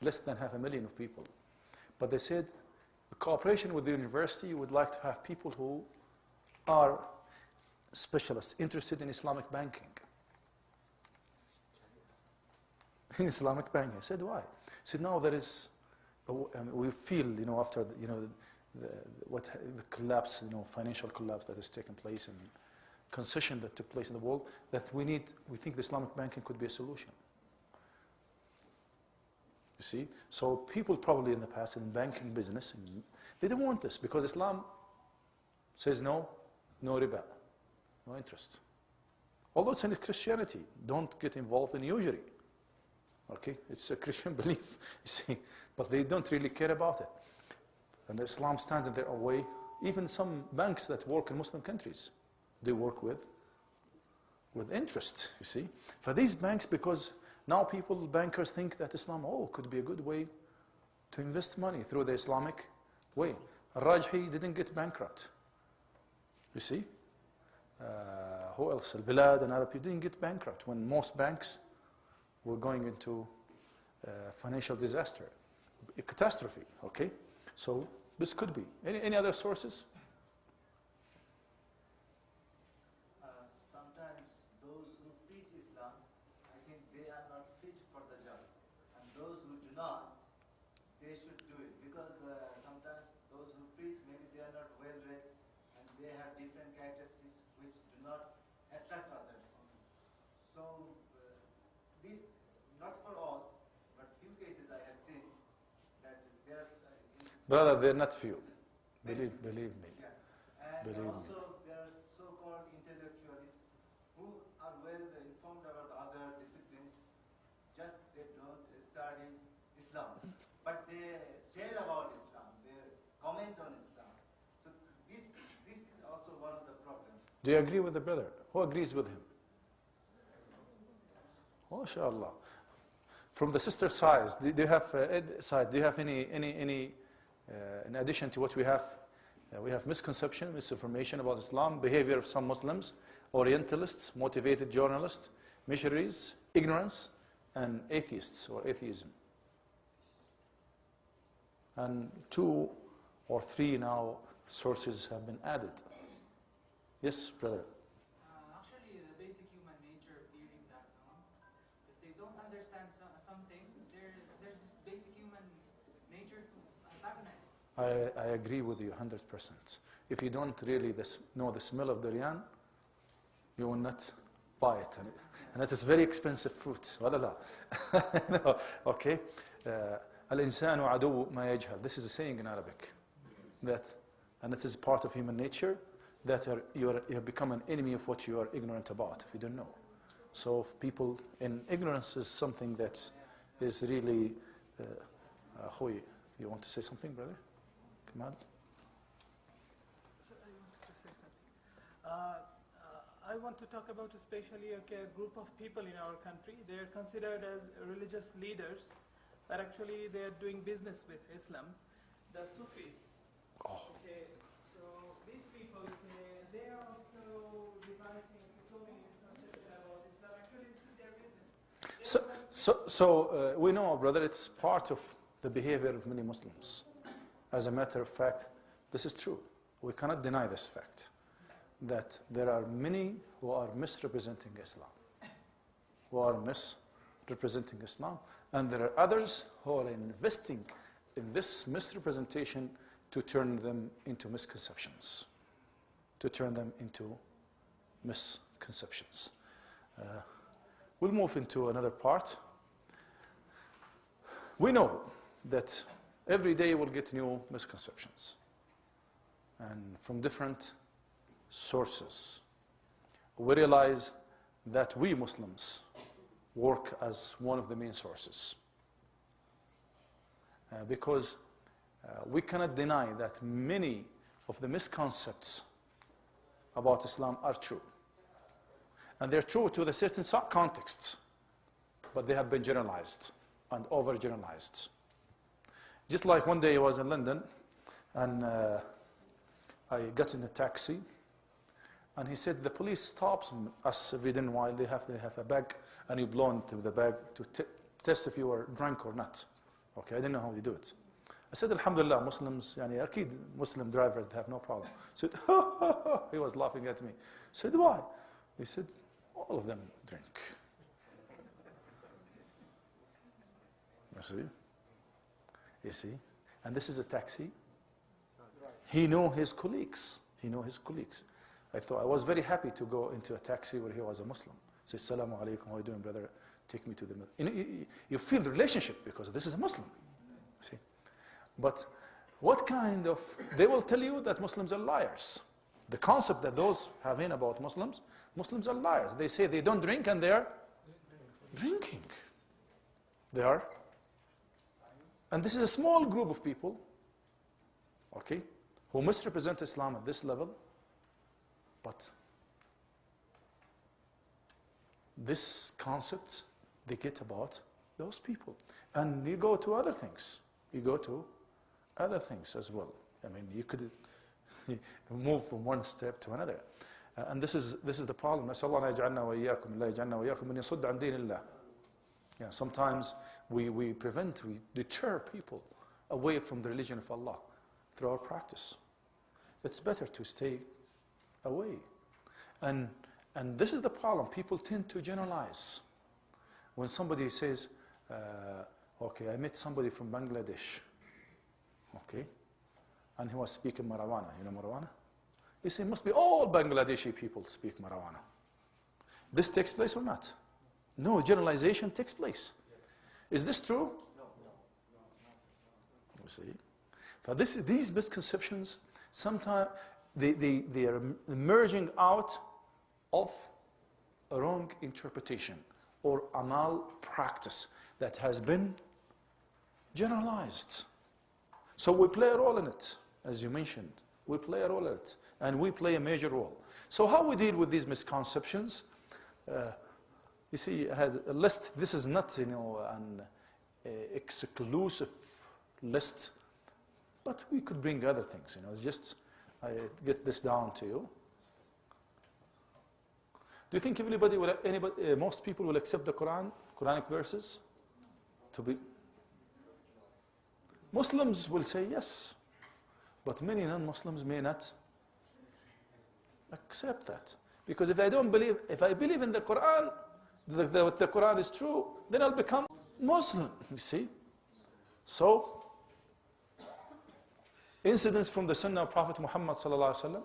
less than 500,000 of people. But they said, cooperation with the university would like to have people who are specialists, interested in Islamic banking. In Islamic banking. I said, why? He said, no, there is, we feel, after, the collapse, financial collapse that has taken place and concession that took place in the world, that we think the Islamic banking could be a solution. You see? So people probably in the past in banking business, they didn't want this because Islam says no riba, no interest. Although it's in Christianity, don't get involved in usury. Okay? It's a Christian belief, you see, but they don't really care about it. And Islam stands in their way. Even some banks that work in Muslim countries, they work with interest, you see. For these banks, because now bankers think that Islam, could be a good way to invest money through the Islamic way. Al-Rajhi didn't get bankrupt, you see. Who else? Al-Bilad and other people didn't get bankrupt when most banks were going into financial disaster, a catastrophe, okay? So this could be. Any other sources? Sometimes those who preach Islam, I think they are not fit for the job. And those who do not, they should do it. Because sometimes those who preach, maybe they are not well read and they have different characteristics which do not attract others. So this, not for all, but few cases I have seen that there's Brother, they're not few. Believe me. Yeah. And Believe also there are so-called intellectualists who are well informed about other disciplines, just they don't study Islam. But they tell about Islam, they comment on Islam. So this is also one of the problems. Do you agree with the brother? Who agrees with him? MashaAllah. From the sister side, do you have any In addition to what we have misconception, misinformation about Islam, behavior of some Muslims, Orientalists, motivated journalists, missionaries, ignorance, and atheists or atheism. And 2 or 3 now sources have been added. Yes, brother. Actually, the basic human nature feeling that if they don't understand something, there's this basic human nature to antagonize. I agree with you 100%. If you don't really know the smell of durian, you will not buy it. And it is very expensive fruit. No, okay. الإنسان عدو ما يجهل. This is a saying in Arabic. And it is part of human nature that you have become an enemy of what you are ignorant about, if you don't know. So if people in ignorance is something that is really... Akhoy, you want to say something, brother? Kamal? So I wanted to say something. I want to talk about especially a group of people in our country. They are considered as religious leaders, but actually they are doing business with Islam, the Sufis. Okay, so these people, they are also devising so many misconceptions about Islam. Actually, this is their business. So we know, brother, it's part of the behavior of many Muslims. As a matter of fact, this is true. We cannot deny this fact, that there are many who are misrepresenting Islam, and there are others who are investing in this misrepresentation to turn them into misconceptions, We'll move into another part. We know that every day we'll get new misconceptions, and from different sources. We realize that we Muslims work as one of the main sources, because we cannot deny that many of the misconceptions about Islam are true. And they're true to the certain contexts, but they have been generalized and overgeneralized. Just like one day I was in London, and I got in a taxi, and he said the police stops us every then while they have a bag, and you blow into the bag to test if you are drunk or not. Okay, I didn't know how they do it. I said, Alhamdulillah, Muslims, yani akid Muslim drivers have no problem. He said, he was laughing at me. I said, why? He said, all of them drink. You see? And this is a taxi. He knew his colleagues. I was very happy to go into a taxi where he was a Muslim. Say, Assalamu alaikum, how are you doing, brother? Take me to the... You feel the relationship because this is a Muslim. See? But what kind of... They will tell you that Muslims are liars. The concept that those have in about Muslims are liars. They say they don't drink and they are drinking. They are. And this is a small group of people, okay, who misrepresent Islam at this level. But this concept they get about those people. And you go to other things. As well. I mean, you could move from one step to another. And this is the problem. نسأل الله أن يجعلنا وإياكم الله يجعلنا وإياكم من يصد عن دين الله. Yeah, sometimes we deter people away from the religion of Allah through our practice. It's better to stay away. And this is the problem. People tend to generalize. When somebody says, okay, I met somebody from Bangladesh, okay, and he was speaking Marawana. You know Marawana? You say, must be all Bangladeshi people speak Marawana. This takes place or not? No, generalization takes place. Is this true? No. You see? But these misconceptions, sometimes they are emerging out of a wrong interpretation or a malpractice that has been generalized. So we play a role in it, as you mentioned. We play a role in it, and we play a major role. So how we deal with these misconceptions? You see, I had a list. This is not, an exclusive list, But we could bring other things, It's just, I get this down to you. Do you think most people will accept the Quranic verses to be? Muslims will say yes, but many non-Muslims may not accept that. Because if I believe in the Quran, that the Quran is true, then I'll become Muslim, you see. So, incidents from the Sunnah of Prophet Muhammad sallallahu alaihi wasallam,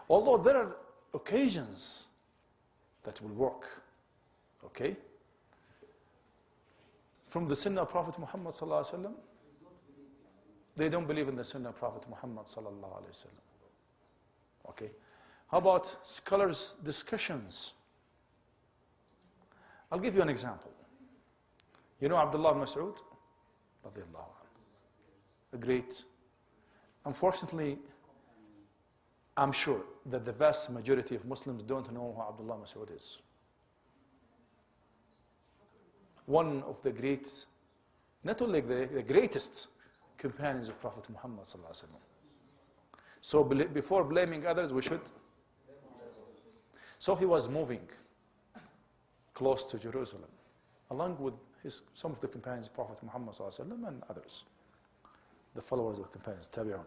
although there are occasions that will work, okay? From the Sunnah of Prophet Muhammad sallallahu alaihi wasallam, they don't believe in the Sunnah of Prophet Muhammad sallallahu alaihi wasallam. Okay? How about scholars' discussions? I'll give you an example. You know Abdullah ibn Mas'ud? Radiallahu anhu. A great. Unfortunately, I'm sure that the vast majority of Muslims don't know who Abdullah Mas'ud is. One of the great, not only the greatest companions of Prophet Muhammad sallallahu alaihi wasallam. So before blaming others, we should. So he was moving close to Jerusalem, along with some of the companions of Prophet Muhammad sallallahu alaihi wasallam and others, the followers of the companions, Tabi'un.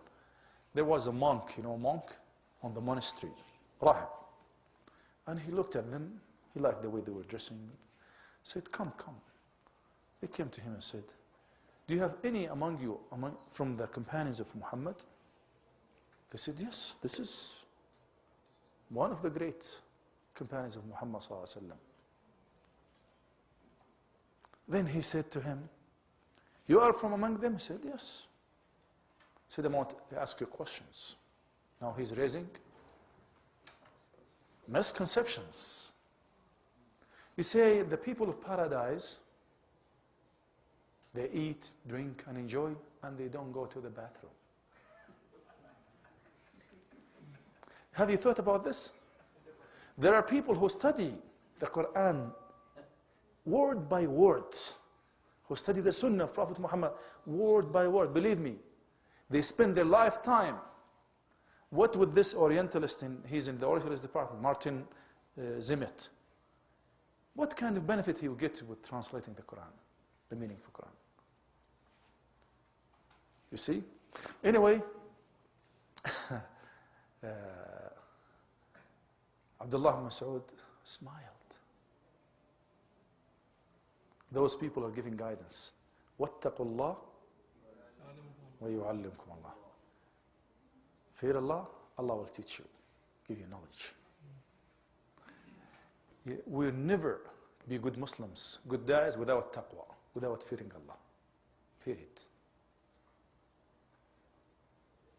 There was a monk, monk on the monastery, Rahib. And he looked at them, he liked the way they were dressing, said, come. They came to him and said, do you have any among you, from the companions of Muhammad? They said, yes, this is one of the great companions of Muhammad sallallahu alaihi wasallam. Then he said to him, you are from among them? He said, yes. He said, I want to ask you questions. Now he's raising misconceptions. You say the people of paradise, they eat, drink, and enjoy, and they don't go to the bathroom. Have you thought about this? There are people who study the Quran word by word, who study the Sunnah of Prophet Muhammad word by word. Believe me, they spend their lifetime. What would this Orientalist, he's in the Orientalist department, Martin Zimmet, what kind of benefit he will get with translating the Quran, the meaning of the Quran? You see? Anyway, Abdullah Mas'ud smiled. Those people are giving guidance. وَاتَّقُوا اللَّهِ وَيُعَلِّمْكُمْ اللَّهِ. Fear Allah, Allah will teach you, give you knowledge. We'll never be good Muslims, good da'is without taqwa, without fearing Allah. Period.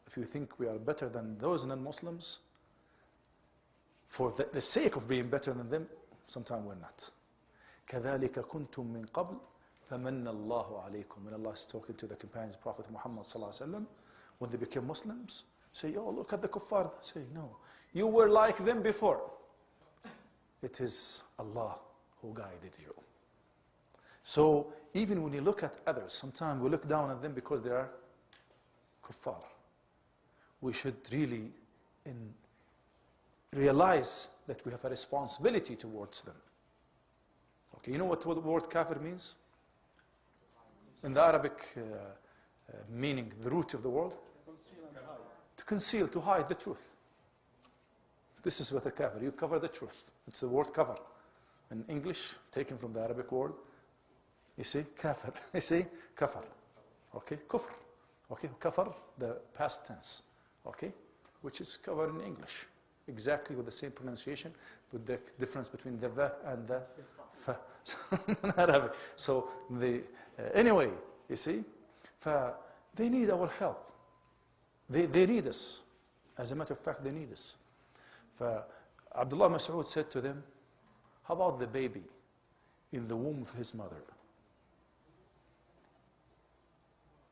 If you think we are better than those non-Muslims, for the sake of being better than them, sometimes we're not. كَذَلِكَ كُنْتُم مِّن قَبْلِ فَمَنَّ اللَّهُ عَلَيْكُمْ. When Allah is talking to the companions of Prophet Muhammad sallallahu alaihi wasallam, when they became Muslims, say, oh, look at the kuffar. Say, no, you were like them before. It is Allah who guided you. So even when you look at others, sometimes we look down at them because they are kuffar. We should really realize that we have a responsibility towards them. Okay, you know what the word kafir means? In the Arabic meaning, the root of the word? To conceal, to hide the truth. This is what a kafir, you cover the truth. It's the word cover. In English, taken from the Arabic word, you see, kafir. You see, kafar. Okay, kufr. Okay, kafar, the past tense. Okay, which is covered in English. Exactly with the same pronunciation, with the difference between the va and the fa. In Arabic. So, anyway, you see, they need our help. They need us. As a matter of fact, they need us. Abdullah Mas'ud said to them, how about the baby in the womb of his mother?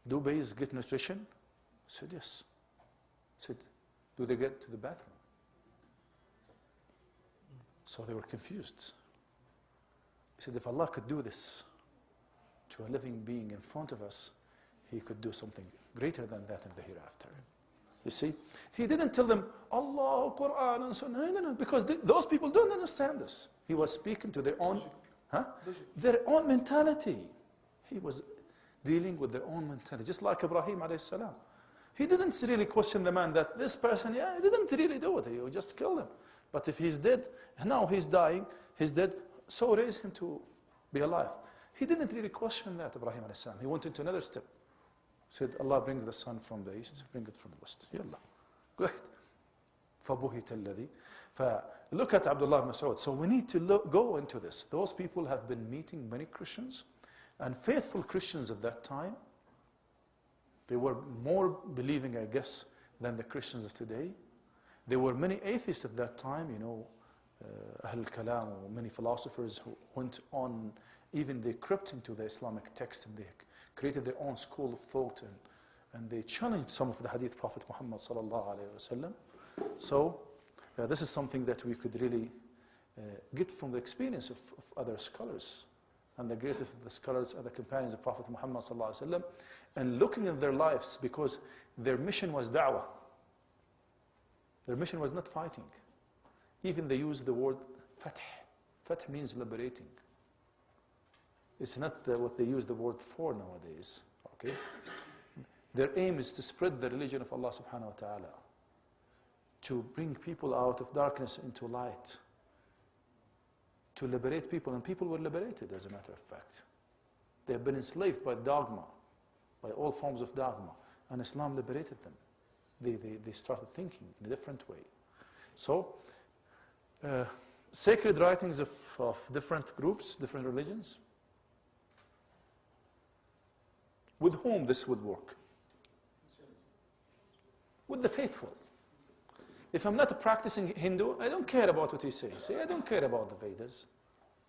Do babies get nutrition? He said, yes. He said, do they get to the bathroom? So they were confused. He said, if Allah could do this to a living being in front of us, he could do something greater than that in the hereafter. You see, he didn't tell them Allah, Quran, and so on. No, because those people don't understand this. He was speaking to their own, their own mentality. He was dealing with their own mentality, just like Ibrahim alayhi salam. He didn't really question the man that this person, he didn't really do it. He just killed him. But if he's dead, now he's dying, he's dead, so raise him to be alive. He didn't really question that, Ibrahim alayhi salam. He went into another step. Said, Allah, bring the sun from the east, bring it from the west. Yallah. Go ahead. فَبُهِتَ الَّذِي. Look at Abdullah ibn Mas'ud. So we need to go into this. Those people have been meeting many Christians, and faithful Christians at that time. They were more believing, I guess, than the Christians of today. There were many atheists at that time, Ahl al-Kalam, or many philosophers who went on, even they crept into the Islamic text and they created their own school of thought, and they challenged some of the hadith Prophet Muhammad sallallahu alaihi wasallam. So this is something that we could really get from the experience of other scholars. And the greatest of the scholars are the companions of Prophet Muhammad sallallahu alaihi wasallam, and looking at their lives, because their mission was da'wah. Their mission was not fighting. Even they used the word fath. Fath means liberating. It's not what they use the word for nowadays. Okay? Their aim is to spread the religion of Allah subhanahu wa ta'ala, to bring people out of darkness into light, to liberate people, and people were liberated, as a matter of fact. They have been enslaved by dogma, by all forms of dogma, and Islam liberated them. They started thinking in a different way. So, sacred writings of different groups, different religions, with whom this would work? With the faithful. If I'm not a practicing Hindu, I don't care about what he says. See, I don't care about the Vedas.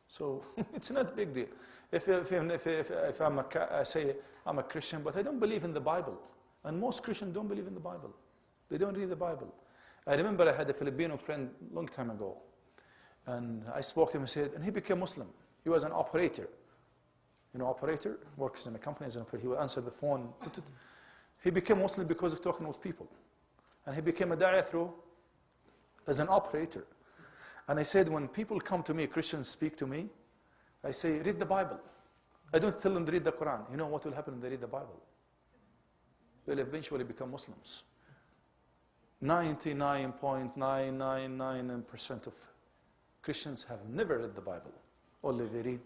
So it's not a big deal. If I say I'm a Christian, but I don't believe in the Bible. And most Christians don't believe in the Bible. They don't read the Bible. I remember I had a Filipino friend a long time ago. And I spoke to him, and he became Muslim. He was an operator. Operator, works in a company as an operator. He would answer the phone. He became Muslim because of talking with people. And he became a da'iyah as an operator. And I said, when people come to me, Christians speak to me, I say, read the Bible. I don't tell them to read the Quran. You know what will happen when they read the Bible? They'll eventually become Muslims. 99.9999% of Christians have never read the Bible. Only they read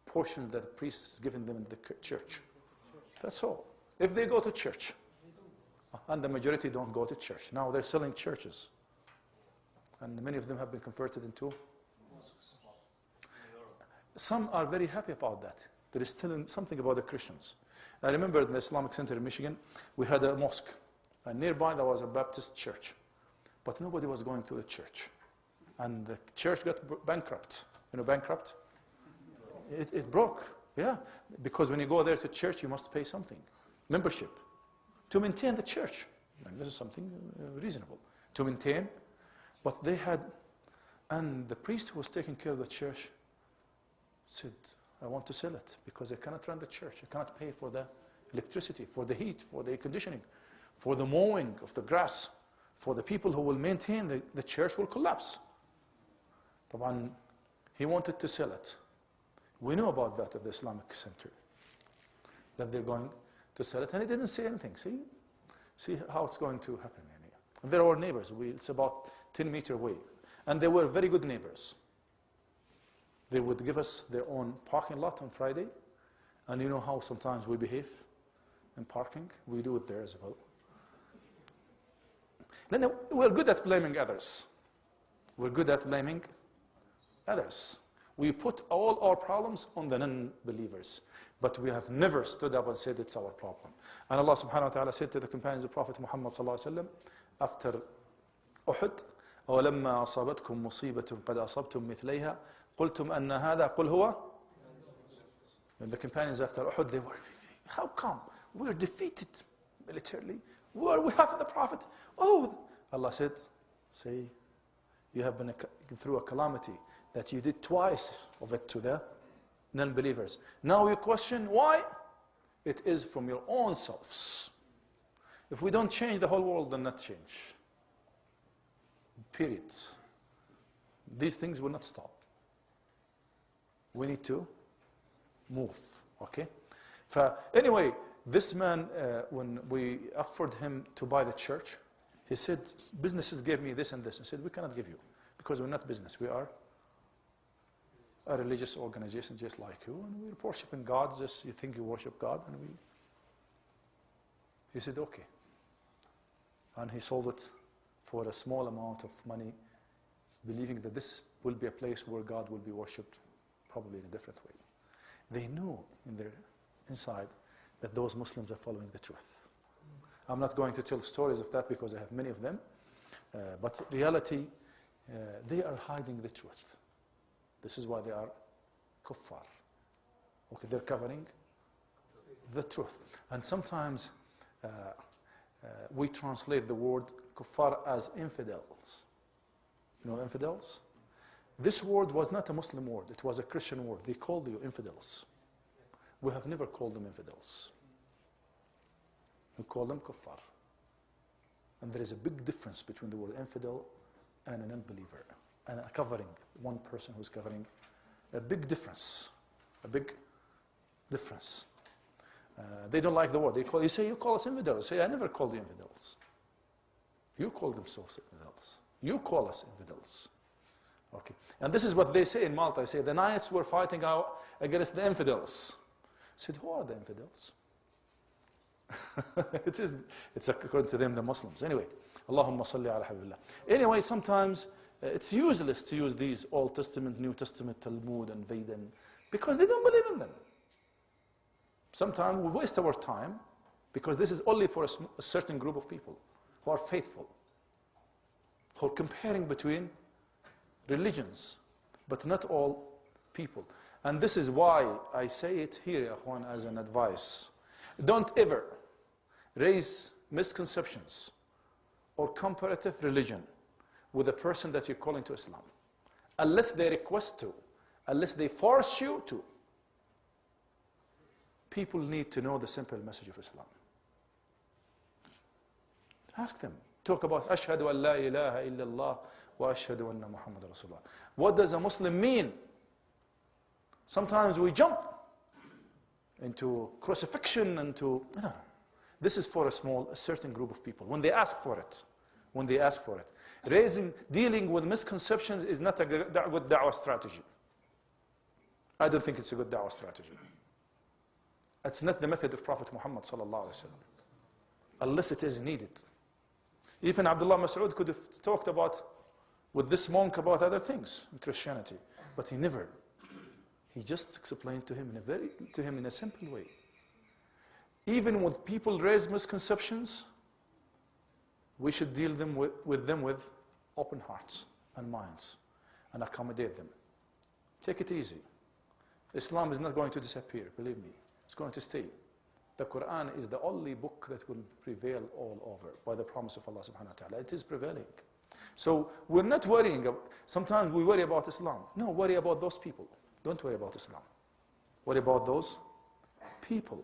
portions that the priest has given them in the church. That's all. If they go to church, and the majority don't go to church. Now they're selling churches. And many of them have been converted into mosques. Some are very happy about that. There is still something about the Christians. I remember in the Islamic Center in Michigan, we had a mosque. And nearby there was a Baptist church. But nobody was going to the church. And the church got bankrupt. Bankrupt? It broke, yeah. Because when you go there to church, you must pay something. Membership. To maintain the church. And this is something reasonable. To maintain. But they had, and the priest who was taking care of the church said, I want to sell it because I cannot run the church. I cannot pay for the electricity, for the heat, for the air conditioning, for the mowing of the grass, for the people who will maintain the church will collapse. He wanted to sell it. We know about that at the Islamic Center, that they're going to sell it, and he didn't say anything. See how it's going to happen. And they're our neighbors. It's about 10 meters away. And they were very good neighbors. They would give us their own parking lot on Friday. And you know how sometimes we behave in parking? We do it there as well. We're good at blaming others. We're good at blaming others. We put all our problems on the non-believers. But we have never stood up and said it's our problem. And Allah subhanahu wa ta'ala said to the companions of Prophet Muhammad sallallahu alayhi wa sallam, after Uhud, أَوَلَمَّا أَصَابَتْكُمْ مُصِيبَةٌ قَدْ أَصَبْتُمْ مِثْلَيْهَا قُلْتُمْ أَنَّ هَذَا قُلْ هُوَ. And the companions after Uhud, they were, how come? We're defeated militarily. Where we have the Prophet? Oh, Allah said, say, you have been through a calamity that you did twice of it to the non-believers. Now you question why? It is from your own selves. If we don't change, the whole world will not change. Period. These things will not stop. We need to move, okay? Anyway, this man, when we offered him to buy the church, he said, businesses gave me this and this. I said, we cannot give you, because we're not business. We are a religious organization just like you, and we're worshiping God, just you think you worship God, and he said, okay. And he sold it for a small amount of money, believing that this will be a place where God will be worshipped, probably in a different way. They knew in their inside that those Muslims are following the truth. I'm not going to tell stories of that because I have many of them, but reality, they are hiding the truth. This is why they are kuffar. Okay, they're covering the truth. And sometimes we translate the word kuffar as infidels. You know infidels? This word was not a Muslim word. It was a Christian word. They called you infidels. We have never called them infidels. We call them kuffar. And there is a big difference between the word infidel and an unbeliever. And a covering, one person who's covering, a big difference. A big difference. They don't like the word. You say, you call us infidels. Say, I never called you infidels. You call themselves infidels. You call us infidels. Okay. And this is what they say in Malta. They say, the Knights were fighting out against the infidels. I said, who are the infidels? It's according to them, the Muslims. Anyway, Allahumma salli ala habibillah. Anyway, sometimes it's useless to use these Old Testament, New Testament, Talmud and Vedan, because they don't believe in them. Sometimes we waste our time because this is only for a certain group of people who are faithful, who are comparing between religions, but not all people. And this is why I say it here, ya akhwan, as an advice. Don't ever raise misconceptions or comparative religion with a person that you're calling to Islam, unless they request to, unless they force you to. People need to know the simple message of Islam. Ask them. Talk about Ashhadu an la ilaha illallah wa ashhadu anna Muhammad Rasulullah. What does a Muslim mean? Sometimes we jump into crucifixion, no. This is for a certain group of people. When they ask for it. Dealing with misconceptions is not a good da'wah strategy. I don't think it's a good da'wah strategy. It's not the method of Prophet Muhammad sallallahu alaihi wasallam, unless it is needed. Even Abdullah Mas'ud could have talked with this monk about other things in Christianity, but he never. He just explained to him in a simple way. Even when people raise misconceptions, we should deal with them with open hearts and minds and accommodate them. Take it easy. Islam is not going to disappear, believe me. It's going to stay. The Quran is the only book that will prevail all over by the promise of Allah subhanahu wa ta'ala. It is prevailing. So we're not worrying. Sometimes we worry about Islam. No, worry about those people. Don't worry about Islam. Worry about those people.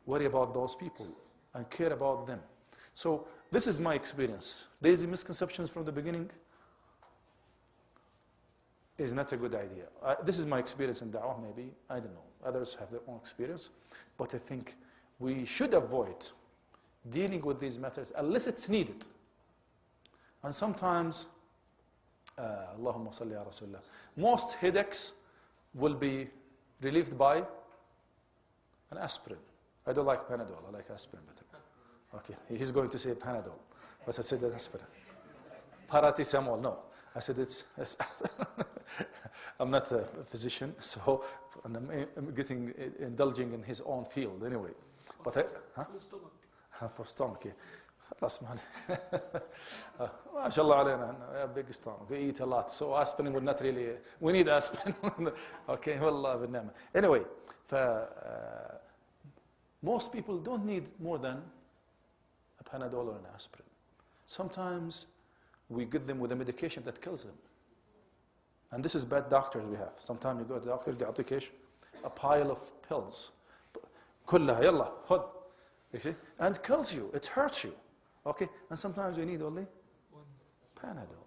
Worry about those people and care about them. So this is my experience. Raising misconceptions from the beginning is not a good idea. This is my experience in da'wah, maybe. I don't know. Others have their own experience. But I think we should avoid dealing with these matters unless it's needed. And sometimes, Allahumma salli ala Rasulullah, most headaches will be relieved by an aspirin. I don't like Panadol. I like aspirin better. Okay, he's going to say Panadol. But I said aspirin. Paracetamol, no. I said it's I'm not a physician, so and I'm indulging in his own field anyway. But for the stomach. For stomach, yeah. خلاص ما شاء الله علينا a big stomach. We eat a lot, so aspirin would not really. We need aspirin. Okay, والله بالنعمة. Anyway, most people don't need more than a Panadol or an aspirin. Sometimes we get them with a medication that kills them. And this is bad doctors we have. Sometimes you go to the doctor, they take a pile of pills كلها يلا خذ. You see? And it kills you, it hurts you. Okay? And sometimes we need only Panadol,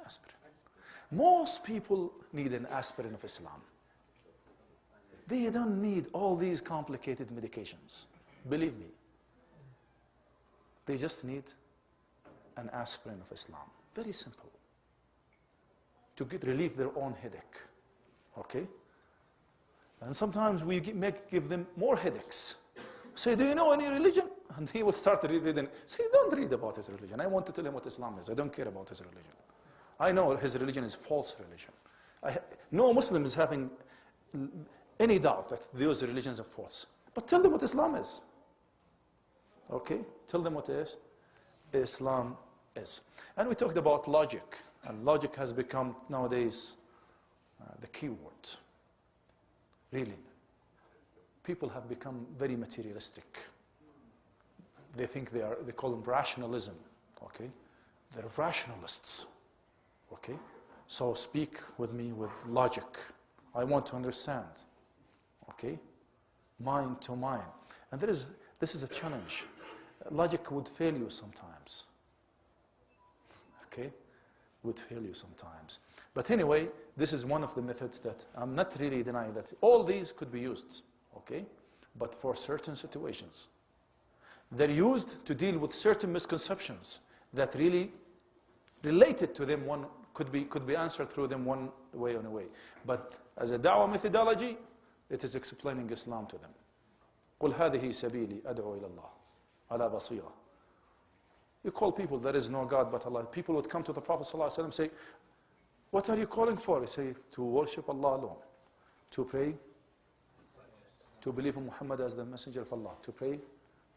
aspirin. Most people need an aspirin of Islam. They don't need all these complicated medications. Believe me. They just need an aspirin of Islam. Very simple. To relieve their own headache. Okay? And sometimes we give them more headaches. Say, do you know any religion? And he will start reading. Say, don't read about his religion. I want to tell him what Islam is. I don't care about his religion. I know his religion is false religion. No Muslim is having any doubt that those religions are false. But tell them what Islam is. Okay? Tell them what Islam is. And we talked about logic. And logic has become nowadays the key word. Really. People have become very materialistic. They think they call them rationalism. Okay? They're rationalists. Okay? So speak with me with logic. I want to understand. Okay? Mind to mind. And this is a challenge. Logic would fail you sometimes. Okay? Would fail you sometimes. But anyway, this is one of the methods that I'm not really denying that all these could be used. Okay? But for certain situations. They're used to deal with certain misconceptions that really related to them could be answered through them one way on a way. But as a da'wah methodology, it is explaining Islam to them. قُلْ هَذِهِ سَبِيلِي أَدْعُو إِلَى اللَّهِ عَلَى بَصِيرَةٍ. You call people, there is no God but Allah. People would come to the Prophet ﷺ and say, what are you calling for? He say, to worship Allah alone, to pray, to believe in Muhammad as the messenger of Allah, to pray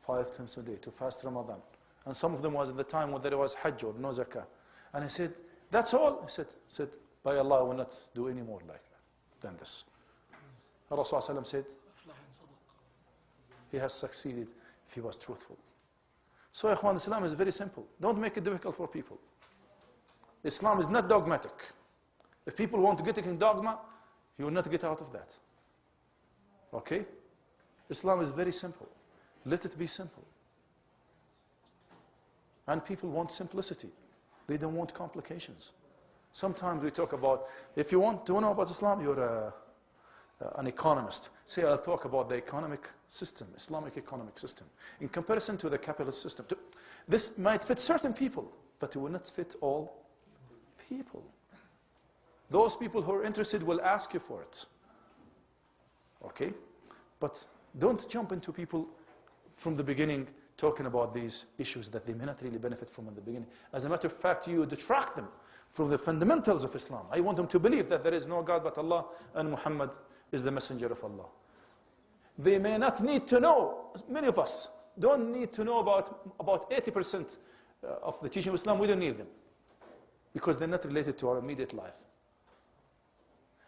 5 times a day, to fast Ramadan. And some of them was at the time when there was Hajj or no zakah. And he said, that's all? He said, by Allah, I will not do any more like that than this. Rasul said, he has succeeded if he was truthful. So, Ikhwan, Islam is very simple. Don't make it difficult for people. Islam is not dogmatic. If people want to get in dogma, you will not get out of that. Okay? Islam is very simple. Let it be simple. And people want simplicity. They don't want complications. Sometimes we talk about, if you want to know about Islam, you're an economist. Say, I'll talk about the economic system, Islamic economic system, in comparison to the capitalist system. This might fit certain people, but it will not fit all people. Those people who are interested will ask you for it. Okay? But don't jump into people from the beginning talking about these issues that they may not really benefit from in the beginning. As a matter of fact, you detract them from the fundamentals of Islam. I want them to believe that there is no God but Allah and Muhammad is the messenger of Allah. They may not need to know, many of us don't need to know about 80% of the teaching of Islam. We don't need them because they're not related to our immediate life.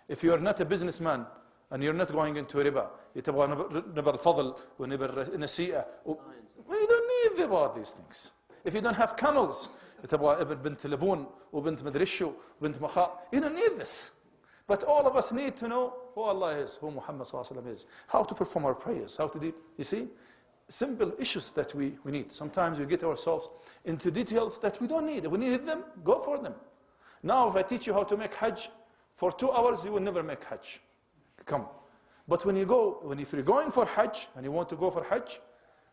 If you are not a businessman and you're not going into riba, يتبغى نبر الفضل ونبر النسيئة. We don't need about these things. If you don't have camels, يتبغى ابن بنت لبون وبنت مدري شو وبنت مخاء. You don't need this. But all of us need to know who Allah is, who Muhammad ﷺ is, how to perform our prayers, how to do. You see, simple issues that we need. Sometimes we get ourselves into details that we don't need. If we need them, go for them. Now, if I teach you how to make Hajj for 2 hours, you will never make Hajj. Come. But if you're going for Hajj and you want to go for Hajj,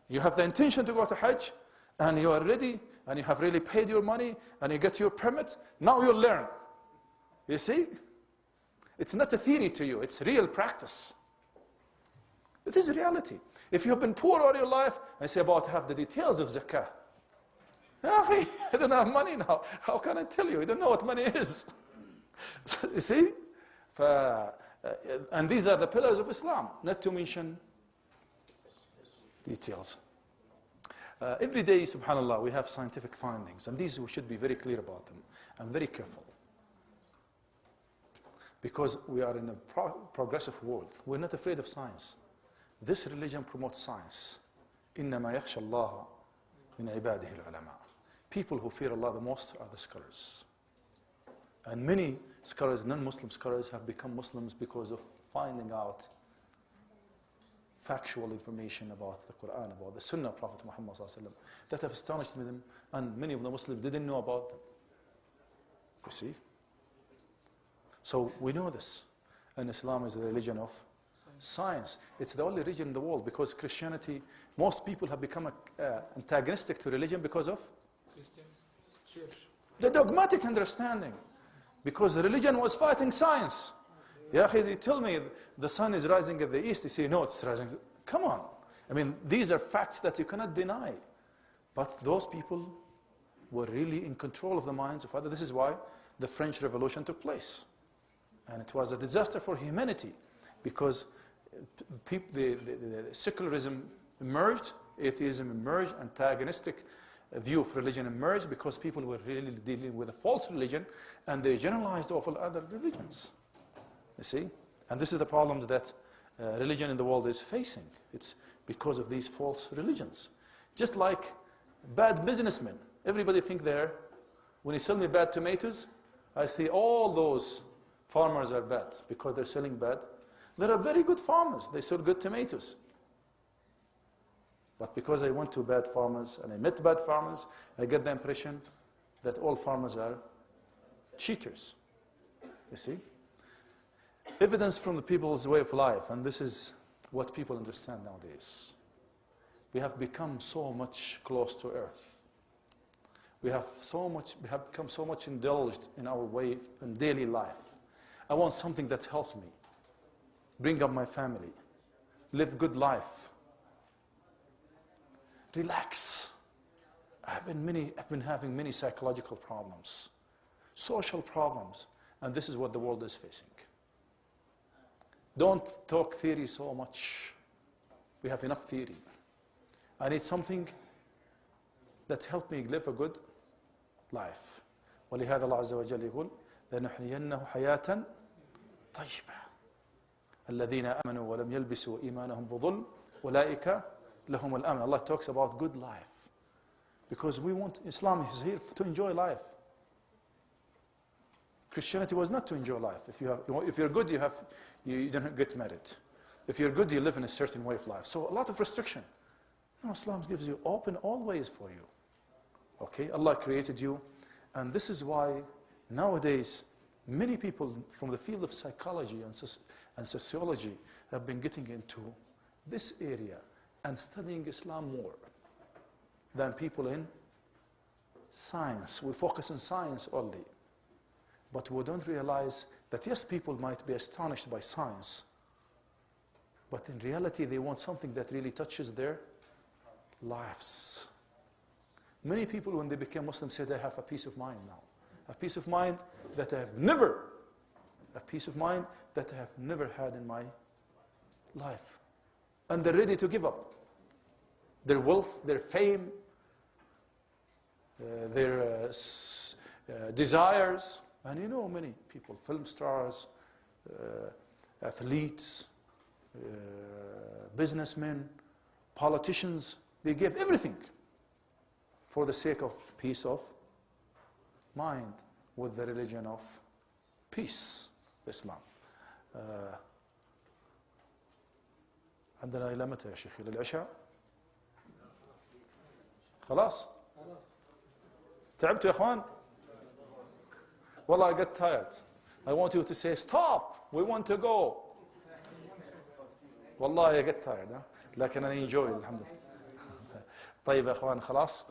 you have the intention to go to Hajj, and you are ready, and you have really paid your money, and you get your permit, now you'll learn. You see? It's not a theory to you, it's real practice. It is reality. If you have been poor all your life, I say about to have the details of zakah. I don't have money now. How can I tell you? You don't know what money is. You see? And these are the pillars of Islam, not to mention details. Every day, subhanAllah, we have scientific findings, and these we should be very clear about them and very careful. Because we are in a progressive world. We're not afraid of science. This religion promotes science. إِنَّمَا يَخْشَى اللَّهَ مِنْ عِبَادِهِ الْعُلَمَاء. People who fear Allah the most are the scholars. And many scholars, non-Muslim scholars, have become Muslims because of finding out factual information about the Quran, about the Sunnah of Prophet Muhammad ﷺ, that have astonished them, and many of the Muslims didn't know about them. You see? So we know this. And Islam is the religion of science. It's the only religion in the world, because Christianity, most people have become antagonistic to religion because of Christian church. the dogmatic understanding. Because the religion was fighting science. Yeah, they tell me the sun is rising at the east. You say, no, it's rising. Come on. I mean, these are facts that you cannot deny. But those people were really in control of the minds of others. This is why the French Revolution took place. And it was a disaster for humanity, because the secularism emerged, atheism emerged, antagonistic view of religion emerged, because people were really dealing with a false religion, and they generalized all other religions. You see? And this is the problem that religion in the world is facing. It's because of these false religions. Just like bad businessmen. Everybody think when you sell me bad tomatoes, I see all those farmers are bad because they're selling bad. There are very good farmers. They sell good tomatoes. But because I went to bad farmers and I met bad farmers, I get the impression that all farmers are cheaters. You see? Evidence from the people's way of life, and this is what people understand nowadays. We have become so much close to earth. We have become so much indulged in our way in daily life. I want something that helps me bring up my family, live good life, relax. I've been having many psychological problems, social problems, and this is what the world is facing. Don't talk theory so much. We have enough theory. I need something that helps me live a good life. ولهذا الله عز وجل يقول لنحيينه حياة طيبة الذين آمنوا ولم يلبسوا إيمانهم بظلم أولئك لهم الأمن. Allah talks about good life, because Islam is here to enjoy life. Christianity was not to enjoy life. If you're good, you don't get married. If you're good, you live in a certain way of life. So a lot of restriction. No, Islam gives you open all ways for you. Okay, Allah created you, and this is why nowadays many people from the field of psychology and sociology have been getting into this area and studying Islam more than people in science. We focus on science only. But we don't realize that, yes, people might be astonished by science, but in reality they want something that really touches their lives. Many people, when they became Muslims, say they have a peace of mind now. A peace of mind that I have never had in my life. And they're ready to give up their wealth, their fame, their desires. And you know many people, film stars, athletes, businessmen, politicians, they give everything for the sake of peace of mind with the religion of peace, Islam. عندنا إلى متى يا شيخ؟ إلى العشاء؟ خلاص؟ تعبتوا يا إخوان؟ Well, I get tired. I want you to say, stop, we want to go. والله I get tired. لكن أنا enjoy الحمد لله. طيب يا إخوان خلاص.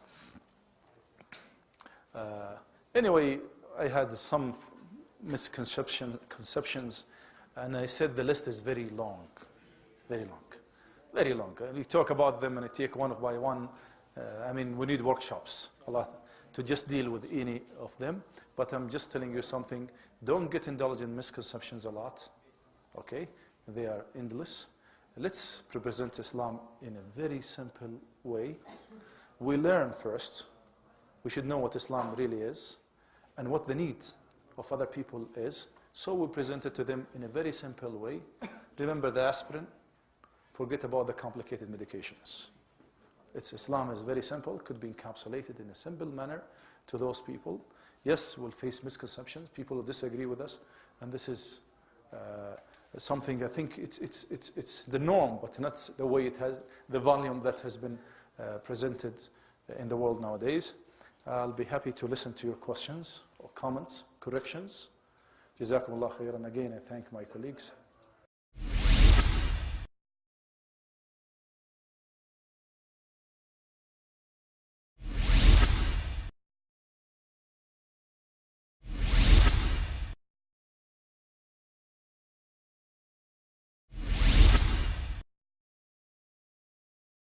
Anyway, I had some misconceptions, and I said the list is very long. Very long. Very long. We talk about them and I take one by one. I mean, we need workshops a lot to just deal with any of them. But I'm just telling you something. Don't get indulged in misconceptions a lot. Okay? They are endless. Let's represent Islam in a very simple way. We learn first. We should know what Islam really is and what the need of other people is. So we present it to them in a very simple way. Remember the aspirin. Forget about the complicated medications. Islam is very simple, could be encapsulated in a simple manner to those people. Yes, we'll face misconceptions. People will disagree with us, and this is something, I think it's the norm, but not the way it has, the volume that has been presented in the world nowadays. I'll be happy to listen to your questions or comments, corrections. Jazakumullah khairan. Again, I thank my colleagues.